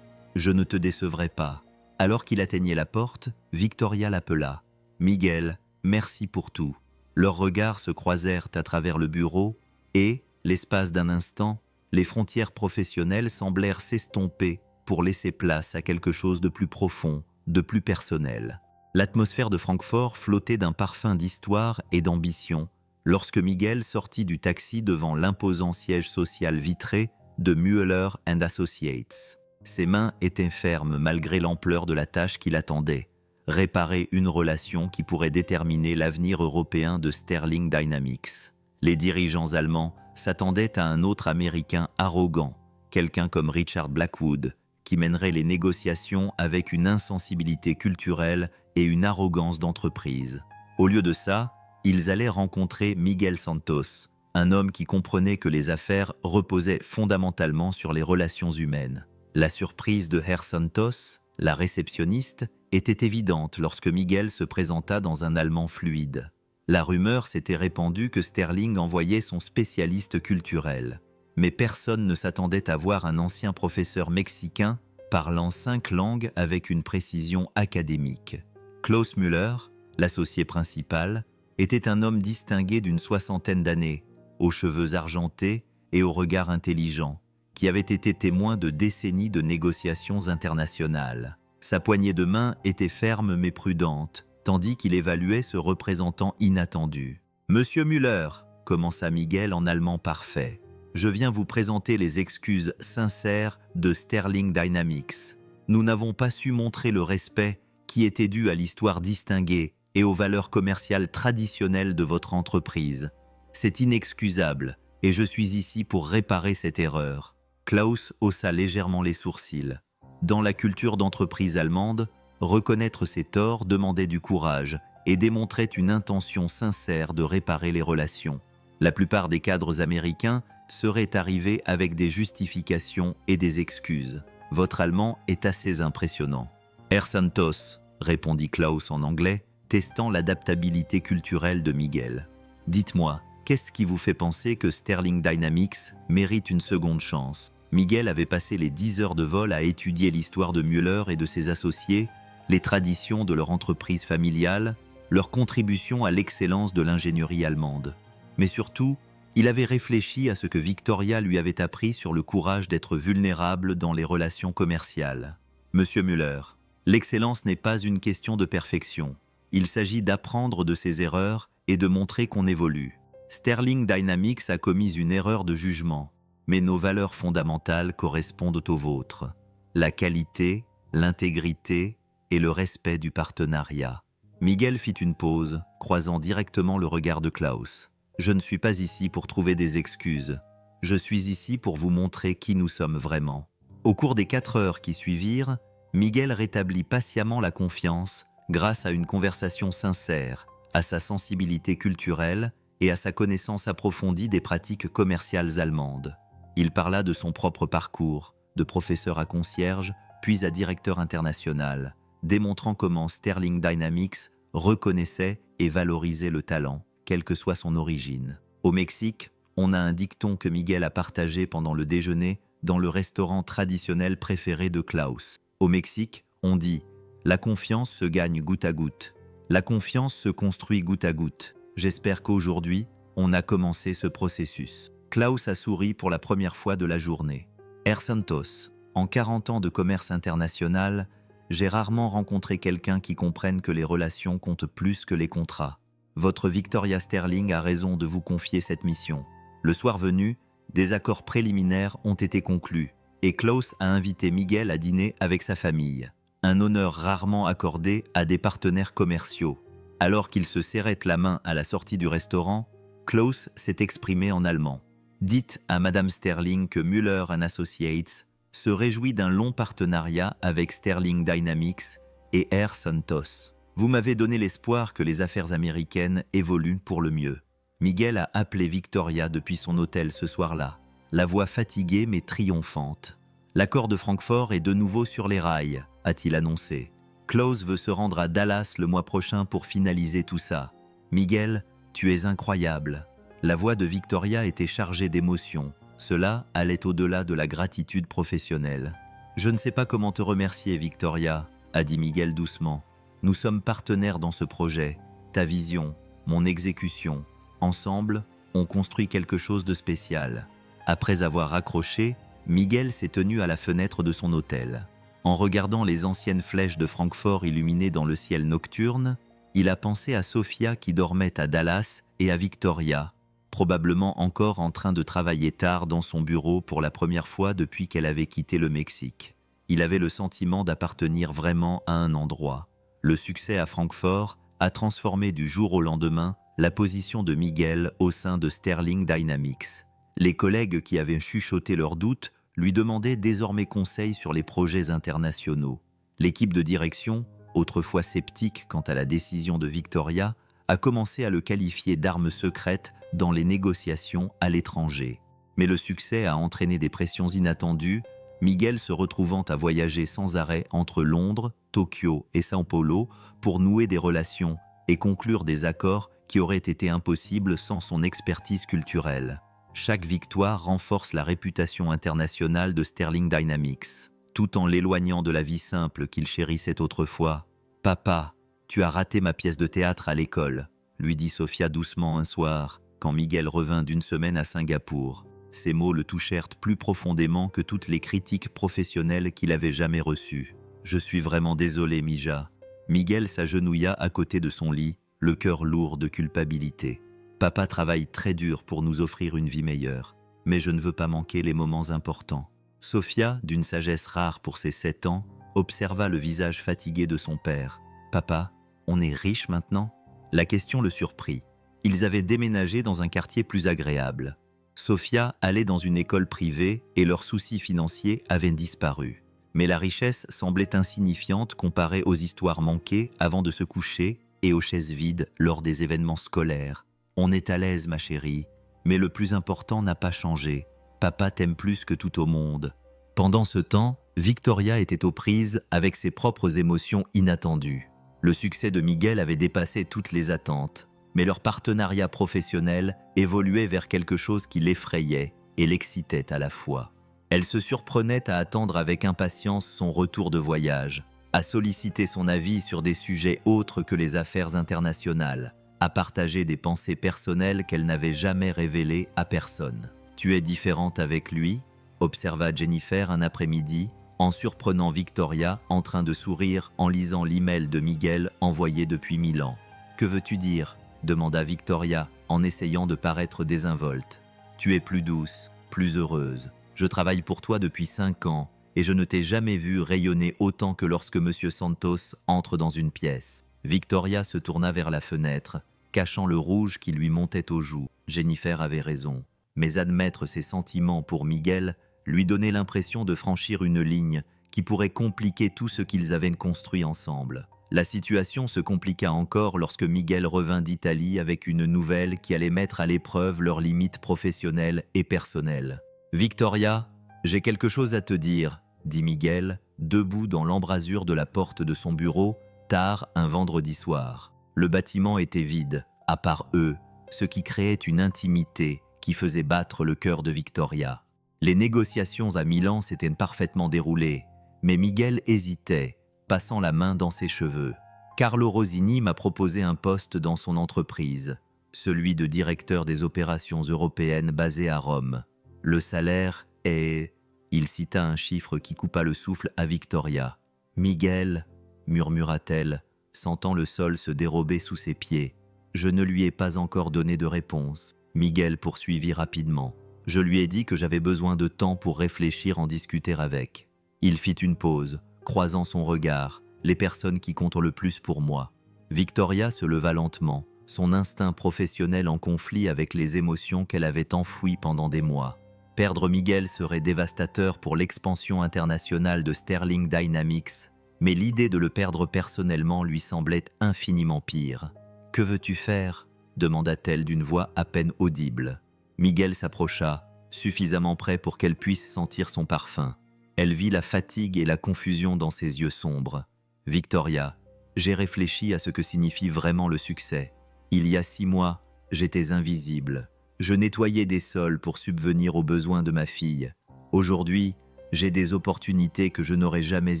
Je ne te décevrai pas. » Alors qu'il atteignait la porte, Victoria l'appela. « Miguel, merci pour tout. » Leurs regards se croisèrent à travers le bureau et, l'espace d'un instant, les frontières professionnelles semblèrent s'estomper pour laisser place à quelque chose de plus profond, de plus personnel. L'atmosphère de Francfort flottait d'un parfum d'histoire et d'ambition lorsque Miguel sortit du taxi devant l'imposant siège social vitré de Mueller & Associates. Ses mains étaient fermes malgré l'ampleur de la tâche qui l'attendait. Réparer une relation qui pourrait déterminer l'avenir européen de Sterling Dynamics. Les dirigeants allemands s'attendaient à un autre Américain arrogant, quelqu'un comme Richard Blackwood, qui mènerait les négociations avec une insensibilité culturelle et une arrogance d'entreprise. Au lieu de ça, ils allaient rencontrer Miguel Santos, un homme qui comprenait que les affaires reposaient fondamentalement sur les relations humaines. La surprise de Herr Santos, la réceptionniste, était évidente lorsque Miguel se présenta dans un allemand fluide. La rumeur s'était répandue que Sterling envoyait son spécialiste culturel. Mais personne ne s'attendait à voir un ancien professeur mexicain parlant 5 langues avec une précision académique. Klaus Müller, l'associé principal, était un homme distingué d'une 60aine d'années, aux cheveux argentés et au regard intelligent, qui avait été témoin de décennies de négociations internationales. Sa poignée de main était ferme mais prudente, tandis qu'il évaluait ce représentant inattendu. « Monsieur Müller », commença Miguel en allemand parfait, « je viens vous présenter les excuses sincères de Sterling Dynamics. Nous n'avons pas su montrer le respect qui était dû à l'histoire distinguée et aux valeurs commerciales traditionnelles de votre entreprise. C'est inexcusable et je suis ici pour réparer cette erreur. » Klaus haussa légèrement les sourcils. Dans la culture d'entreprise allemande, reconnaître ses torts demandait du courage et démontrait une intention sincère de réparer les relations. La plupart des cadres américains seraient arrivés avec des justifications et des excuses. Votre allemand est assez impressionnant. Herr Santos, répondit Klaus en anglais, testant l'adaptabilité culturelle de Miguel. Dites-moi, qu'est-ce qui vous fait penser que Sterling Dynamics mérite une seconde chance? Miguel avait passé les 10 heures de vol à étudier l'histoire de Müller et de ses associés, les traditions de leur entreprise familiale, leur contribution à l'excellence de l'ingénierie allemande. Mais surtout, il avait réfléchi à ce que Victoria lui avait appris sur le courage d'être vulnérable dans les relations commerciales. Monsieur Müller, l'excellence n'est pas une question de perfection. Il s'agit d'apprendre de ses erreurs et de montrer qu'on évolue. Sterling Dynamics a commis une erreur de jugement, mais nos valeurs fondamentales correspondent aux vôtres. La qualité, l'intégrité et le respect du partenariat. Miguel fit une pause, croisant directement le regard de Klaus. Je ne suis pas ici pour trouver des excuses. Je suis ici pour vous montrer qui nous sommes vraiment. Au cours des 4 heures qui suivirent, Miguel rétablit patiemment la confiance grâce à une conversation sincère, à sa sensibilité culturelle et à sa connaissance approfondie des pratiques commerciales allemandes. Il parla de son propre parcours, de professeur à concierge, puis à directeur international, démontrant comment Sterling Dynamics reconnaissait et valorisait le talent, quelle que soit son origine. Au Mexique, on a un dicton que Miguel a partagé pendant le déjeuner dans le restaurant traditionnel préféré de Klaus. Au Mexique, on dit « La confiance se gagne goutte à goutte. La confiance se construit goutte à goutte. J'espère qu'aujourd'hui, on a commencé ce processus. » Klaus a souri pour la première fois de la journée. Herr Santos, en 40 ans de commerce international, j'ai rarement rencontré quelqu'un qui comprenne que les relations comptent plus que les contrats. Votre Victoria Sterling a raison de vous confier cette mission. Le soir venu, des accords préliminaires ont été conclus et Klaus a invité Miguel à dîner avec sa famille. Un honneur rarement accordé à des partenaires commerciaux. Alors qu'ils se serraient la main à la sortie du restaurant, Klaus s'est exprimé en allemand. Dites à Madame Sterling que Müller & Associates se réjouit d'un long partenariat avec Sterling Dynamics et Herr Santos. Vous m'avez donné l'espoir que les affaires américaines évoluent pour le mieux. Miguel a appelé Victoria depuis son hôtel ce soir-là, la voix fatiguée mais triomphante. L'accord de Francfort est de nouveau sur les rails, a-t-il annoncé. Klaus veut se rendre à Dallas le mois prochain pour finaliser tout ça. Miguel, tu es incroyable. La voix de Victoria était chargée d'émotion. Cela allait au-delà de la gratitude professionnelle. Je ne sais pas comment te remercier, Victoria, a dit Miguel doucement. Nous sommes partenaires dans ce projet. Ta vision, mon exécution. Ensemble, on construit quelque chose de spécial. Après avoir raccroché, Miguel s'est tenu à la fenêtre de son hôtel. En regardant les anciennes flèches de Francfort illuminées dans le ciel nocturne, il a pensé à Sofia qui dormait à Dallas et à Victoria, probablement encore en train de travailler tard dans son bureau pour la première fois depuis qu'elle avait quitté le Mexique. Il avait le sentiment d'appartenir vraiment à un endroit. Le succès à Francfort a transformé du jour au lendemain la position de Miguel au sein de Sterling Dynamics. Les collègues qui avaient chuchoté leurs doutes lui demandaient désormais conseil sur les projets internationaux. L'équipe de direction, autrefois sceptique quant à la décision de Victoria, a commencé à le qualifier d'arme secrète dans les négociations à l'étranger. Mais le succès a entraîné des pressions inattendues, Miguel se retrouvant à voyager sans arrêt entre Londres, Tokyo et São Paulo pour nouer des relations et conclure des accords qui auraient été impossibles sans son expertise culturelle. Chaque victoire renforce la réputation internationale de Sterling Dynamics, tout en l'éloignant de la vie simple qu'il chérissait autrefois. « Papa, tu as raté ma pièce de théâtre à l'école », lui dit Sofia doucement un soir, quand Miguel revint d'une semaine à Singapour. Ces mots le touchèrent plus profondément que toutes les critiques professionnelles qu'il avait jamais reçues. « Je suis vraiment désolé, Mija. » Miguel s'agenouilla à côté de son lit, le cœur lourd de culpabilité. « Papa travaille très dur pour nous offrir une vie meilleure, mais je ne veux pas manquer les moments importants. » Sofia, d'une sagesse rare pour ses 7 ans, observa le visage fatigué de son père. « Papa, on est riche maintenant ?» La question le surprit. Ils avaient déménagé dans un quartier plus agréable. Sofia allait dans une école privée et leurs soucis financiers avaient disparu. Mais la richesse semblait insignifiante comparée aux histoires manquées avant de se coucher et aux chaises vides lors des événements scolaires. « On est à l'aise, ma chérie, mais le plus important n'a pas changé. Papa t'aime plus que tout au monde. » Pendant ce temps, Victoria était aux prises avec ses propres émotions inattendues. Le succès de Miguel avait dépassé toutes les attentes, mais leur partenariat professionnel évoluait vers quelque chose qui l'effrayait et l'excitait à la fois. Elle se surprenait à attendre avec impatience son retour de voyage, à solliciter son avis sur des sujets autres que les affaires internationales, à partager des pensées personnelles qu'elle n'avait jamais révélées à personne. « Tu es différente avec lui ?» observa Jennifer un après-midi, en surprenant Victoria en train de sourire en lisant l'email de Miguel envoyé depuis Milan. « Que veux-tu dire ?» demanda Victoria en essayant de paraître désinvolte. « Tu es plus douce, plus heureuse. Je travaille pour toi depuis 5 ans et je ne t'ai jamais vu rayonner autant que lorsque Monsieur Santos entre dans une pièce. » Victoria se tourna vers la fenêtre, cachant le rouge qui lui montait aux joues. Jennifer avait raison, mais admettre ses sentiments pour Miguel lui donnait l'impression de franchir une ligne qui pourrait compliquer tout ce qu'ils avaient construit ensemble. La situation se compliqua encore lorsque Miguel revint d'Italie avec une nouvelle qui allait mettre à l'épreuve leurs limites professionnelles et personnelles. « Victoria, j'ai quelque chose à te dire », dit Miguel, debout dans l'embrasure de la porte de son bureau, tard un vendredi soir. Le bâtiment était vide, à part eux, ce qui créait une intimité qui faisait battre le cœur de Victoria. Les négociations à Milan s'étaient parfaitement déroulées, mais Miguel hésitait, passant la main dans ses cheveux. « Carlo Rosini m'a proposé un poste dans son entreprise, celui de directeur des opérations européennes basé à Rome. Le salaire est… » Il cita un chiffre qui coupa le souffle à Victoria. « Miguel, » murmura-t-elle, sentant le sol se dérober sous ses pieds. « Je ne lui ai pas encore donné de réponse. » Miguel poursuivit rapidement. « Je lui ai dit que j'avais besoin de temps pour réfléchir, en discuter avec. » Il fit une pause, croisant son regard, les personnes qui comptent le plus pour moi. Victoria se leva lentement, son instinct professionnel en conflit avec les émotions qu'elle avait enfouies pendant des mois. Perdre Miguel serait dévastateur pour l'expansion internationale de Sterling Dynamics, mais l'idée de le perdre personnellement lui semblait infiniment pire. « Que veux-tu faire ?» demanda-t-elle d'une voix à peine audible. Miguel s'approcha, suffisamment près pour qu'elle puisse sentir son parfum. Elle vit la fatigue et la confusion dans ses yeux sombres. « Victoria, j'ai réfléchi à ce que signifie vraiment le succès. Il y a 6 mois, j'étais invisible. Je nettoyais des sols pour subvenir aux besoins de ma fille. Aujourd'hui, j'ai des opportunités que je n'aurais jamais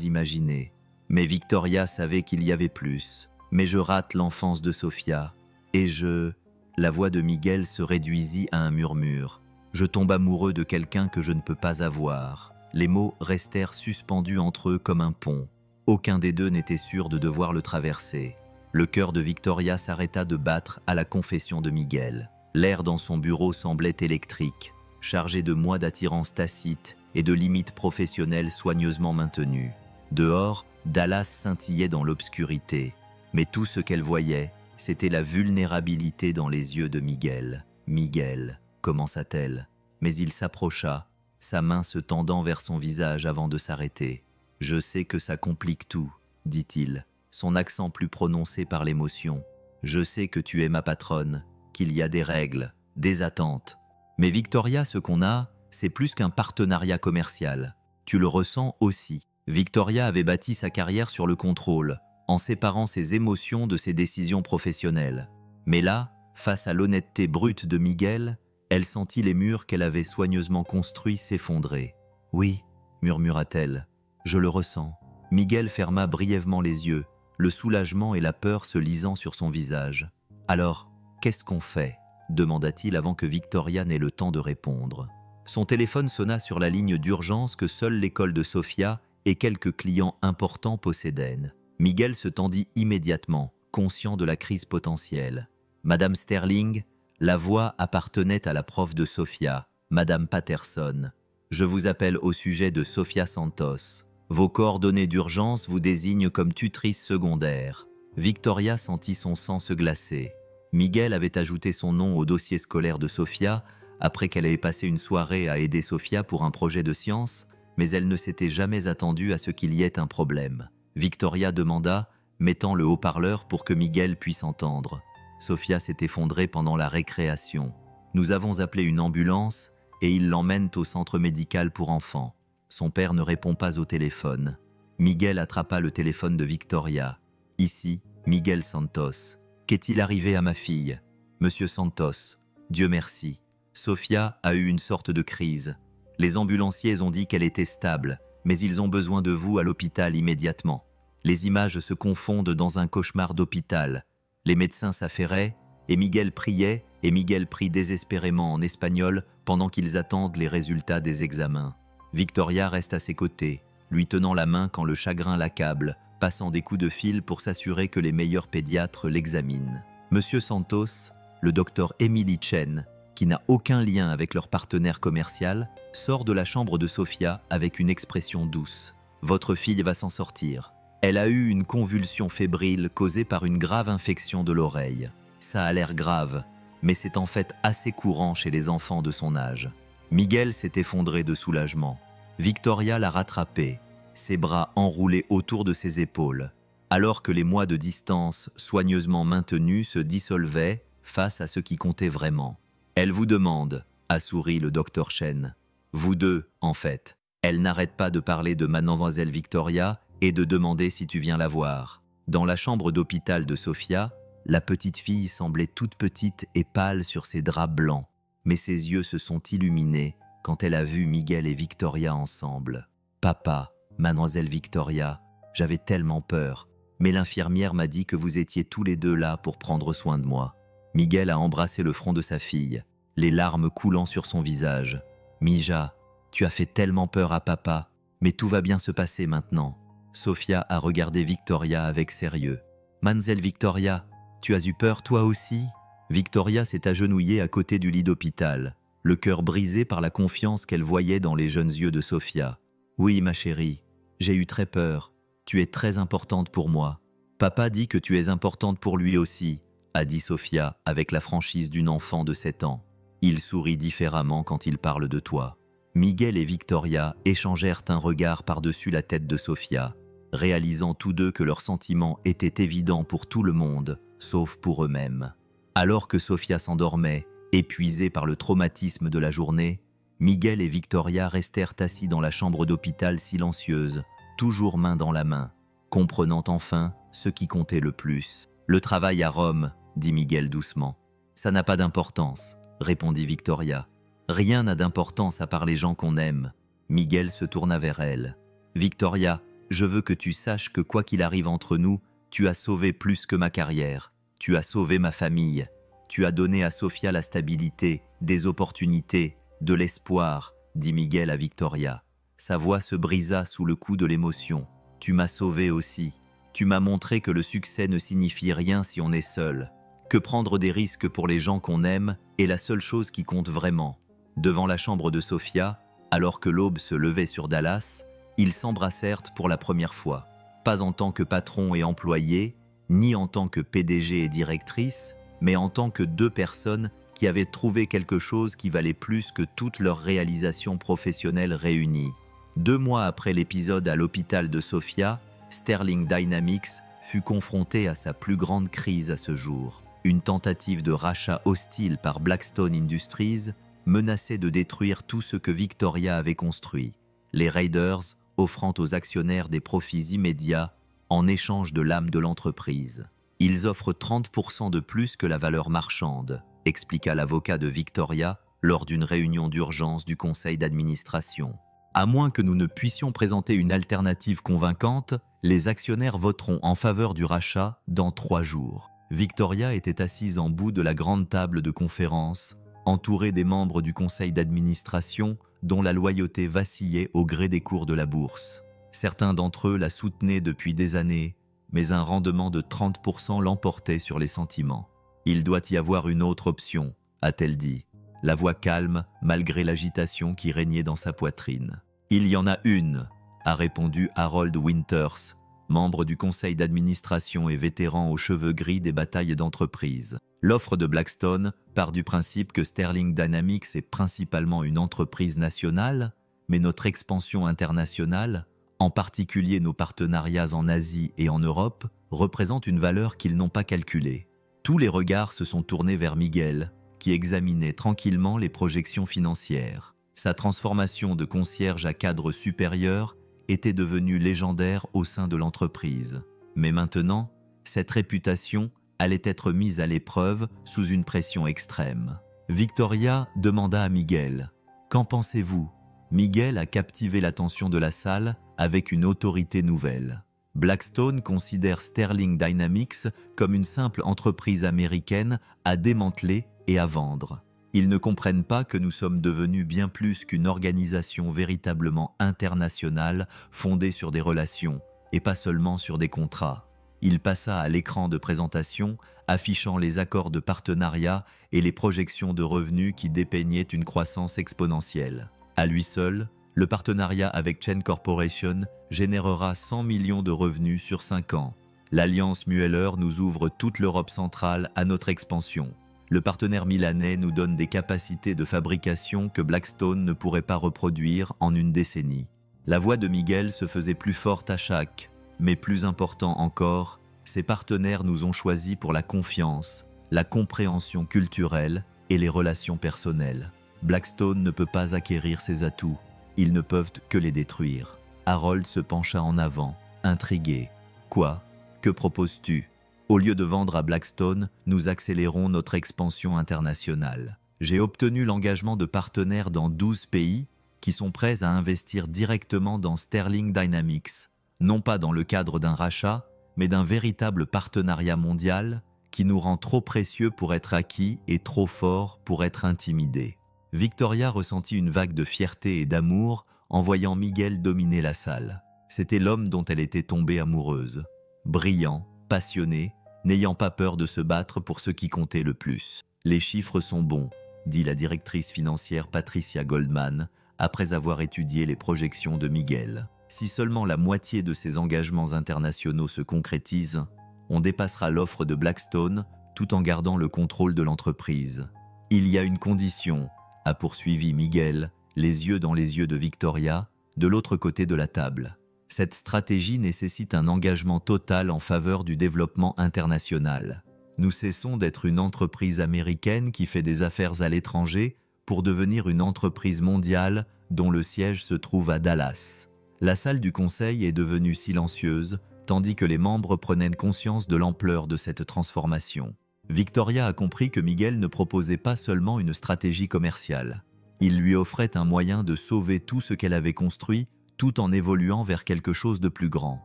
imaginées. Mais Victoria savait qu'il y avait plus. Mais je rate l'enfance de Sofia. Et je… » La voix de Miguel se réduisit à un murmure. « Je tombe amoureux de quelqu'un que je ne peux pas avoir. » Les mots restèrent suspendus entre eux comme un pont. Aucun des deux n'était sûr de devoir le traverser. Le cœur de Victoria s'arrêta de battre à la confession de Miguel. L'air dans son bureau semblait électrique, chargé de mois d'attirance tacite et de limites professionnelles soigneusement maintenues. Dehors, Dallas scintillait dans l'obscurité, mais tout ce qu'elle voyait, c'était la vulnérabilité dans les yeux de Miguel. « Miguel », commença-t-elle, mais il s'approcha, sa main se tendant vers son visage avant de s'arrêter. « Je sais que ça complique tout, dit-il, son accent plus prononcé par l'émotion. Je sais que tu es ma patronne, qu'il y a des règles, des attentes. Mais Victoria, ce qu'on a, c'est plus qu'un partenariat commercial. Tu le ressens aussi. Victoria avait bâti sa carrière sur le contrôle, en séparant ses émotions de ses décisions professionnelles. Mais là, face à l'honnêteté brute de Miguel, elle sentit les murs qu'elle avait soigneusement construits s'effondrer. « Oui », murmura-t-elle, « je le ressens. » Miguel ferma brièvement les yeux, le soulagement et la peur se lisant sur son visage. « Alors, qu'est-ce qu'on fait ?» demanda-t-il avant que Victoria n'ait le temps de répondre. Son téléphone sonna sur la ligne d'urgence que seule l'école de Sofia et quelques clients importants possédaient. Miguel se tendit immédiatement, conscient de la crise potentielle. Madame Sterling, la voix appartenait à la prof de Sofia, Madame Patterson. « Je vous appelle au sujet de Sofia Santos. Vos coordonnées d'urgence vous désignent comme tutrice secondaire. » Victoria sentit son sang se glacer. Miguel avait ajouté son nom au dossier scolaire de Sofia après qu'elle ait passé une soirée à aider Sofia pour un projet de science, mais elle ne s'était jamais attendue à ce qu'il y ait un problème. Victoria demanda, mettant le haut-parleur pour que Miguel puisse entendre. Sofia s'est effondrée pendant la récréation. Nous avons appelé une ambulance et ils l'emmènent au centre médical pour enfants. Son père ne répond pas au téléphone. Miguel attrapa le téléphone de Victoria. « Ici, Miguel Santos. Qu'est-il arrivé à ma fille ? Monsieur Santos, Dieu merci. Sofia a eu une sorte de crise. Les ambulanciers ont dit qu'elle était stable, mais ils ont besoin de vous à l'hôpital immédiatement. Les images se confondent dans un cauchemar d'hôpital. Les médecins s'affairaient, et Miguel priait, et Miguel prie désespérément en espagnol pendant qu'ils attendent les résultats des examens. Victoria reste à ses côtés, lui tenant la main quand le chagrin l'accable, passant des coups de fil pour s'assurer que les meilleurs pédiatres l'examinent. Monsieur Santos, le docteur Emily Chen, qui n'a aucun lien avec leur partenaire commercial, sort de la chambre de Sofia avec une expression douce. « Votre fille va s'en sortir. Elle a eu une convulsion fébrile causée par une grave infection de l'oreille. Ça a l'air grave, mais c'est en fait assez courant chez les enfants de son âge. » Miguel s'est effondré de soulagement. Victoria l'a rattrapé, ses bras enroulés autour de ses épaules, alors que les mois de distance soigneusement maintenus se dissolvaient face à ce qui comptait vraiment. « Elle vous demande, » a souri le docteur Chen. « Vous deux, en fait. Elle n'arrête pas de parler de mademoiselle Victoria et de demander si tu viens la voir. » Dans la chambre d'hôpital de Sofia, la petite fille semblait toute petite et pâle sur ses draps blancs, mais ses yeux se sont illuminés quand elle a vu Miguel et Victoria ensemble. « Papa, mademoiselle Victoria, j'avais tellement peur, mais l'infirmière m'a dit que vous étiez tous les deux là pour prendre soin de moi. » Miguel a embrassé le front de sa fille, les larmes coulant sur son visage. « Mija, tu as fait tellement peur à papa, mais tout va bien se passer maintenant. » Sofia a regardé Victoria avec sérieux. « Mademoiselle Victoria, tu as eu peur toi aussi ?» Victoria s'est agenouillée à côté du lit d'hôpital, le cœur brisé par la confiance qu'elle voyait dans les jeunes yeux de Sofia. « Oui, ma chérie, j'ai eu très peur. Tu es très importante pour moi. Papa dit que tu es importante pour lui aussi, » a dit Sofia avec la franchise d'une enfant de 7 ans. Il sourit différemment quand il parle de toi. Miguel et Victoria échangèrent un regard par-dessus la tête de Sofia, réalisant tous deux que leurs sentiments étaient évidents pour tout le monde, sauf pour eux-mêmes. Alors que Sofia s'endormait, épuisée par le traumatisme de la journée, Miguel et Victoria restèrent assis dans la chambre d'hôpital silencieuse, toujours main dans la main, comprenant enfin ce qui comptait le plus. « Le travail à Rome, » dit Miguel doucement. « Ça n'a pas d'importance, » répondit Victoria. « Rien n'a d'importance à part les gens qu'on aime. » Miguel se tourna vers elle. « Victoria, je veux que tu saches que quoi qu'il arrive entre nous, tu as sauvé plus que ma carrière. Tu as sauvé ma famille. Tu as donné à Sofia la stabilité, des opportunités, de l'espoir, » dit Miguel à Victoria. Sa voix se brisa sous le coup de l'émotion. « Tu m'as sauvé aussi. Tu m'as montré que le succès ne signifie rien si on est seul, que prendre des risques pour les gens qu'on aime est la seule chose qui compte vraiment. » Devant la chambre de Sofia, alors que l'aube se levait sur Dallas, ils s'embrassèrent pour la première fois. Pas en tant que patron et employé, ni en tant que PDG et directrice, mais en tant que deux personnes qui avaient trouvé quelque chose qui valait plus que toutes leurs réalisations professionnelles réunies. 2 mois après l'épisode à l'hôpital de Sofia, Sterling Dynamics fut confronté à sa plus grande crise à ce jour. Une tentative de rachat hostile par Blackstone Industries menaçait de détruire tout ce que Victoria avait construit, les Raiders offrant aux actionnaires des profits immédiats en échange de l'âme de l'entreprise. Ils offrent 30% de plus que la valeur marchande, expliqua l'avocat de Victoria lors d'une réunion d'urgence du conseil d'administration. À moins que nous ne puissions présenter une alternative convaincante, les actionnaires voteront en faveur du rachat dans 3 jours. Victoria était assise en bout de la grande table de conférence, entourée des membres du conseil d'administration dont la loyauté vacillait au gré des cours de la bourse. Certains d'entre eux la soutenaient depuis des années, mais un rendement de 30% l'emportait sur les sentiments. « Il doit y avoir une autre option », a-t-elle dit, la voix calme malgré l'agitation qui régnait dans sa poitrine. « Il y en a une », a répondu Harold Winters, membre du conseil d'administration et vétéran aux cheveux gris des batailles d'entreprise. L'offre de Blackstone part du principe que Sterling Dynamics est principalement une entreprise nationale, mais notre expansion internationale, en particulier nos partenariats en Asie et en Europe, représente une valeur qu'ils n'ont pas calculée. Tous les regards se sont tournés vers Miguel, qui examinait tranquillement les projections financières. Sa transformation de concierge à cadre supérieur était devenue légendaire au sein de l'entreprise. Mais maintenant, cette réputation allait être mise à l'épreuve sous une pression extrême. Victoria demanda à Miguel « Qu'en pensez-vous » Miguel a captivé l'attention de la salle avec une autorité nouvelle. Blackstone considère Sterling Dynamics comme une simple entreprise américaine à démanteler et à vendre. Ils ne comprennent pas que nous sommes devenus bien plus qu'une organisation véritablement internationale fondée sur des relations et pas seulement sur des contrats. Il passa à l'écran de présentation, affichant les accords de partenariat et les projections de revenus qui dépeignaient une croissance exponentielle. À lui seul, le partenariat avec Chain Corporation générera 100 millions de revenus sur 5 ans. L'Alliance Mueller nous ouvre toute l'Europe centrale à notre expansion. Le partenaire milanais nous donne des capacités de fabrication que Blackstone ne pourrait pas reproduire en une décennie. La voix de Miguel se faisait plus forte à chaque, mais plus important encore, ses partenaires nous ont choisis pour la confiance, la compréhension culturelle et les relations personnelles. Blackstone ne peut pas acquérir ces atouts, ils ne peuvent que les détruire. Harold se pencha en avant, intrigué. « Quoi ? Que proposes-tu ? Au lieu de vendre à Blackstone, nous accélérons notre expansion internationale. J'ai obtenu l'engagement de partenaires dans 12 pays qui sont prêts à investir directement dans Sterling Dynamics, non pas dans le cadre d'un rachat, mais d'un véritable partenariat mondial qui nous rend trop précieux pour être acquis et trop fort pour être intimidés. » Victoria ressentit une vague de fierté et d'amour en voyant Miguel dominer la salle. C'était l'homme dont elle était tombée amoureuse. Brillant, passionné, n'ayant pas peur de se battre pour ce qui comptait le plus. « Les chiffres sont bons », dit la directrice financière Patricia Goldman, après avoir étudié les projections de Miguel. « Si seulement la moitié de ces engagements internationaux se concrétisent, on dépassera l'offre de Blackstone tout en gardant le contrôle de l'entreprise. Il y a une condition, a poursuivi Miguel, les yeux dans les yeux de Victoria, de l'autre côté de la table. Cette stratégie nécessite un engagement total en faveur du développement international. Nous cessons d'être une entreprise américaine qui fait des affaires à l'étranger pour devenir une entreprise mondiale dont le siège se trouve à Dallas. » La salle du conseil est devenue silencieuse, tandis que les membres prenaient conscience de l'ampleur de cette transformation. Victoria a compris que Miguel ne proposait pas seulement une stratégie commerciale. Il lui offrait un moyen de sauver tout ce qu'elle avait construit tout en évoluant vers quelque chose de plus grand.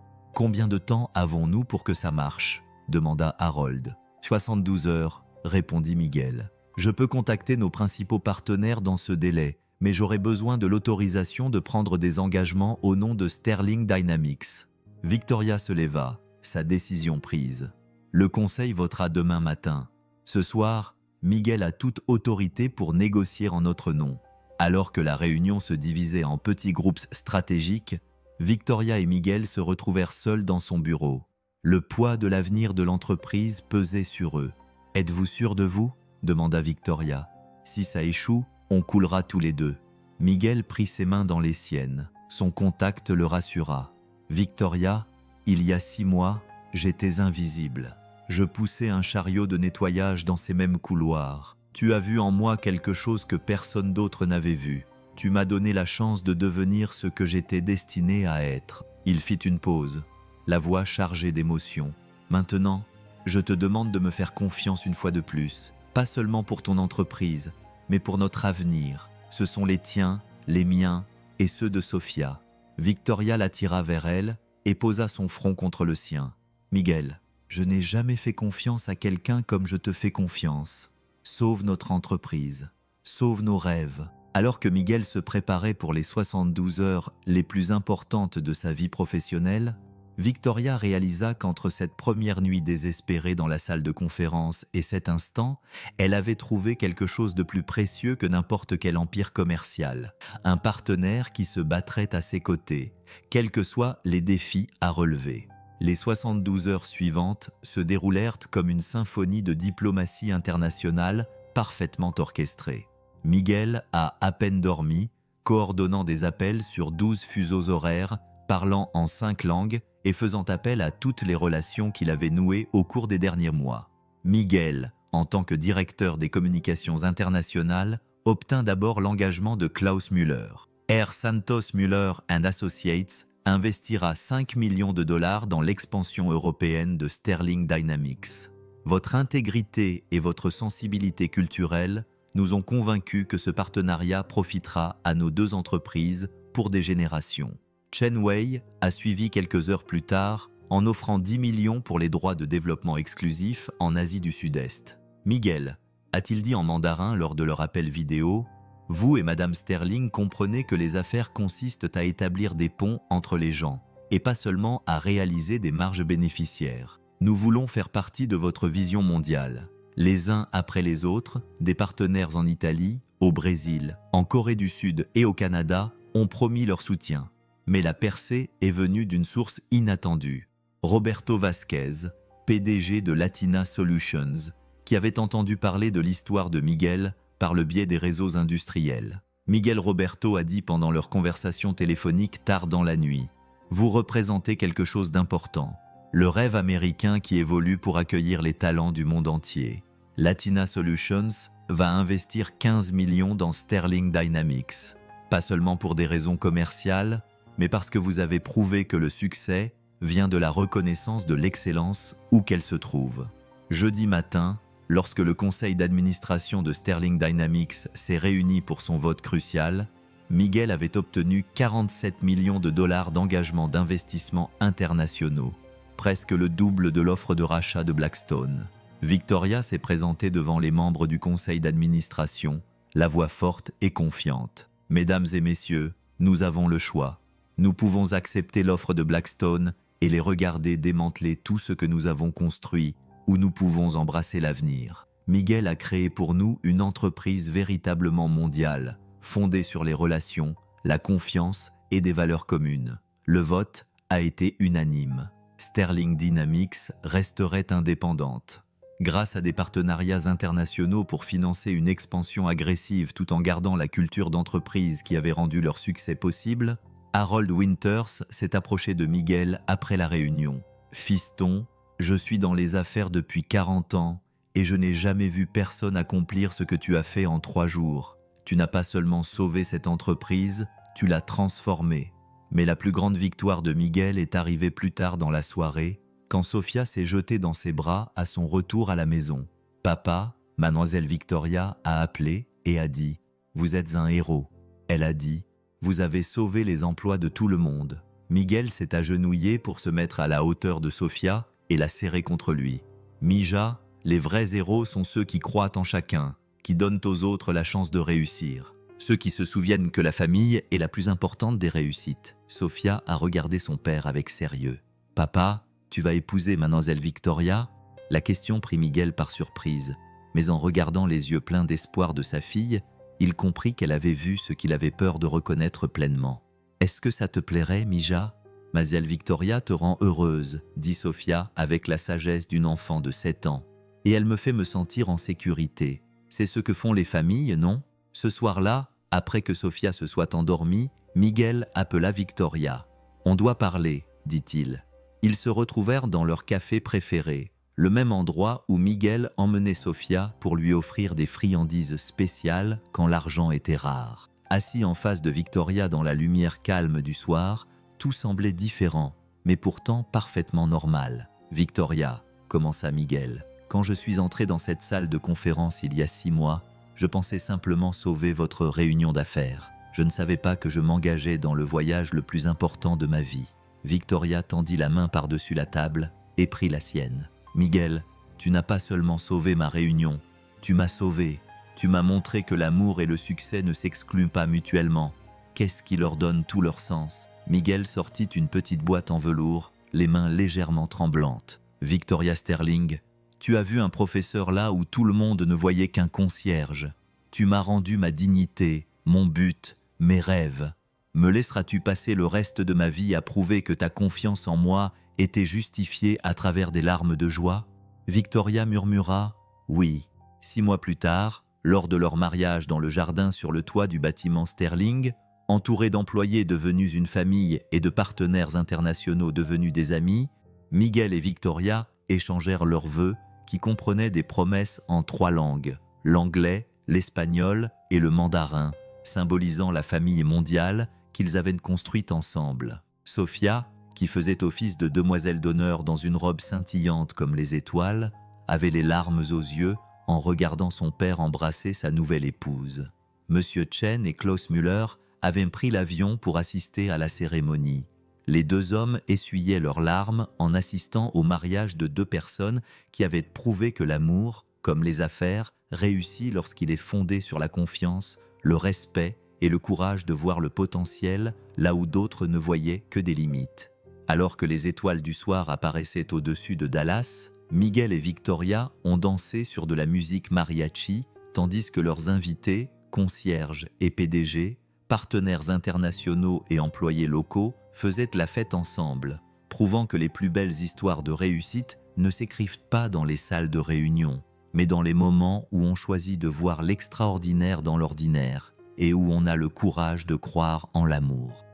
« Combien de temps avons-nous pour que ça marche ?» demanda Harold. « 72 heures, répondit Miguel. « Je peux contacter nos principaux partenaires dans ce délai, mais j'aurai besoin de l'autorisation de prendre des engagements au nom de Sterling Dynamics. » Victoria se leva, sa décision prise. Le conseil votera demain matin. Ce soir, Miguel a toute autorité pour négocier en notre nom. Alors que la réunion se divisait en petits groupes stratégiques, Victoria et Miguel se retrouvèrent seuls dans son bureau. Le poids de l'avenir de l'entreprise pesait sur eux. « Êtes-vous sûr de vous ?» demanda Victoria. « Si ça échoue, on coulera tous les deux. » Miguel prit ses mains dans les siennes. Son contact le rassura. « Victoria, il y a 6 mois, J'étais invisible. Je poussais un chariot de nettoyage dans ces mêmes couloirs. Tu as vu en moi quelque chose que personne d'autre n'avait vu. Tu m'as donné la chance de devenir ce que j'étais destiné à être. » Il fit une pause, la voix chargée d'émotion. « Maintenant, je te demande de me faire confiance une fois de plus, pas seulement pour ton entreprise, mais pour notre avenir. Ce sont les tiens, les miens et ceux de Sofia. » Victoria l'attira vers elle et posa son front contre le sien. « Miguel, je n'ai jamais fait confiance à quelqu'un comme je te fais confiance. Sauve notre entreprise, sauve nos rêves. » Alors que Miguel se préparait pour les 72 heures les plus importantes de sa vie professionnelle, Victoria réalisa qu'entre cette première nuit désespérée dans la salle de conférence et cet instant, elle avait trouvé quelque chose de plus précieux que n'importe quel empire commercial, un partenaire qui se battrait à ses côtés, quels que soient les défis à relever. Les 72 heures suivantes se déroulèrent comme une symphonie de diplomatie internationale parfaitement orchestrée. Miguel a à peine dormi, coordonnant des appels sur 12 fuseaux horaires, parlant en 5 langues et faisant appel à toutes les relations qu'il avait nouées au cours des derniers mois. Miguel, en tant que directeur des communications internationales, obtint d'abord l'engagement de Klaus Müller. Air Santos Müller & Associates investira 5 millions de dollars dans l'expansion européenne de Sterling Dynamics. Votre intégrité et votre sensibilité culturelle nous ont convaincus que ce partenariat profitera à nos deux entreprises pour des générations. Chen Wei a suivi quelques heures plus tard en offrant 10 millions pour les droits de développement exclusifs en Asie du Sud-Est. Miguel, a-t-il dit en mandarin lors de leur appel vidéo, « Vous et Madame Sterling comprenez que les affaires consistent à établir des ponts entre les gens et pas seulement à réaliser des marges bénéficiaires. Nous voulons faire partie de votre vision mondiale. » Les uns après les autres, des partenaires en Italie, au Brésil, en Corée du Sud et au Canada ont promis leur soutien. Mais la percée est venue d'une source inattendue. Roberto Vasquez, PDG de Latina Solutions, qui avait entendu parler de l'histoire de Miguel par le biais des réseaux industriels. Miguel Roberto a dit pendant leur conversation téléphonique tard dans la nuit « Vous représentez quelque chose d'important. Le rêve américain qui évolue pour accueillir les talents du monde entier. Latina Solutions va investir 15 millions dans Sterling Dynamics. Pas seulement pour des raisons commerciales, mais parce que vous avez prouvé que le succès vient de la reconnaissance de l'excellence où qu'elle se trouve. » Jeudi matin, lorsque le conseil d'administration de Sterling Dynamics s'est réuni pour son vote crucial, Miguel avait obtenu 47 millions de dollars d'engagement d'investissement internationaux, presque le double de l'offre de rachat de Blackstone. Victoria s'est présentée devant les membres du conseil d'administration, la voix forte et confiante. « Mesdames et messieurs, nous avons le choix. Nous pouvons accepter l'offre de Blackstone et les regarder démanteler tout ce que nous avons construit, ou nous pouvons embrasser l'avenir. Miguel a créé pour nous une entreprise véritablement mondiale, fondée sur les relations, la confiance et des valeurs communes. Le vote a été unanime. Sterling Dynamics resterait indépendante. Grâce à des partenariats internationaux pour financer une expansion agressive tout en gardant la culture d'entreprise qui avait rendu leur succès possible, Harold Winters s'est approché de Miguel après la réunion. « Fiston, je suis dans les affaires depuis 40 ans et je n'ai jamais vu personne accomplir ce que tu as fait en 3 jours. Tu n'as pas seulement sauvé cette entreprise, tu l'as transformée. » Mais la plus grande victoire de Miguel est arrivée plus tard dans la soirée, quand Sofia s'est jetée dans ses bras à son retour à la maison. « Papa, mademoiselle Victoria a appelé et a dit « Vous êtes un héros. » Elle a dit « Vous avez sauvé les emplois de tout le monde. » Miguel s'est agenouillé pour se mettre à la hauteur de Sofia et la serrer contre lui. « Mija, les vrais héros sont ceux qui croient en chacun, qui donnent aux autres la chance de réussir. Ceux qui se souviennent que la famille est la plus importante des réussites. » Sofia a regardé son père avec sérieux. « Papa, tu vas épouser mademoiselle Victoria ?» La question prit Miguel par surprise, mais en regardant les yeux pleins d'espoir de sa fille, il comprit qu'elle avait vu ce qu'il avait peur de reconnaître pleinement. « Est-ce que ça te plairait, Mija ? Mademoiselle Victoria te rend heureuse, » dit Sofia avec la sagesse d'une enfant de 7 ans. « Et elle me fait me sentir en sécurité. C'est ce que font les familles, non ?» Ce soir-là, après que Sofia se soit endormie, Miguel appela Victoria. « On doit parler, dit-il. » Ils se retrouvèrent dans leur café préféré, le même endroit où Miguel emmenait Sofia pour lui offrir des friandises spéciales quand l'argent était rare. Assis en face de Victoria dans la lumière calme du soir, tout semblait différent, mais pourtant parfaitement normal. « Victoria », commença Miguel, « quand je suis entré dans cette salle de conférence il y a 6 mois, je pensais simplement sauver votre réunion d'affaires. Je ne savais pas que je m'engageais dans le voyage le plus important de ma vie. » Victoria tendit la main par-dessus la table et prit la sienne. « Miguel, tu n'as pas seulement sauvé ma réunion, tu m'as sauvé. Tu m'as montré que l'amour et le succès ne s'excluent pas mutuellement. Qu'est-ce qui leur donne tout leur sens ?» Miguel sortit une petite boîte en velours, les mains légèrement tremblantes. « Victoria Sterling, tu as vu un professeur là où tout le monde ne voyait qu'un concierge. Tu m'as rendu ma dignité, mon but, mes rêves. Me laisseras-tu passer le reste de ma vie à prouver que ta confiance en moi était justifiée à travers des larmes de joie ?» Victoria murmura « Oui ». 6 mois plus tard, lors de leur mariage dans le jardin sur le toit du bâtiment Sterling, entourés d'employés devenus une famille et de partenaires internationaux devenus des amis, Miguel et Victoria échangèrent leurs vœux qui comprenaient des promesses en 3 langues, l'anglais, l'espagnol et le mandarin, symbolisant la famille mondiale qu'ils avaient construite ensemble. Sofia, qui faisait office de demoiselle d'honneur dans une robe scintillante comme les étoiles, avait les larmes aux yeux en regardant son père embrasser sa nouvelle épouse. Monsieur Chen et Klaus Müller avaient pris l'avion pour assister à la cérémonie. Les 2 hommes essuyaient leurs larmes en assistant au mariage de 2 personnes qui avaient prouvé que l'amour, comme les affaires, réussit lorsqu'il est fondé sur la confiance, le respect et le courage de voir le potentiel là où d'autres ne voyaient que des limites. Alors que les étoiles du soir apparaissaient au-dessus de Dallas, Miguel et Victoria ont dansé sur de la musique mariachi, tandis que leurs invités, concierges et PDG, partenaires internationaux et employés locaux, faisaient la fête ensemble, prouvant que les plus belles histoires de réussite ne s'écrivent pas dans les salles de réunion, mais dans les moments où on choisit de voir l'extraordinaire dans l'ordinaire et où on a le courage de croire en l'amour.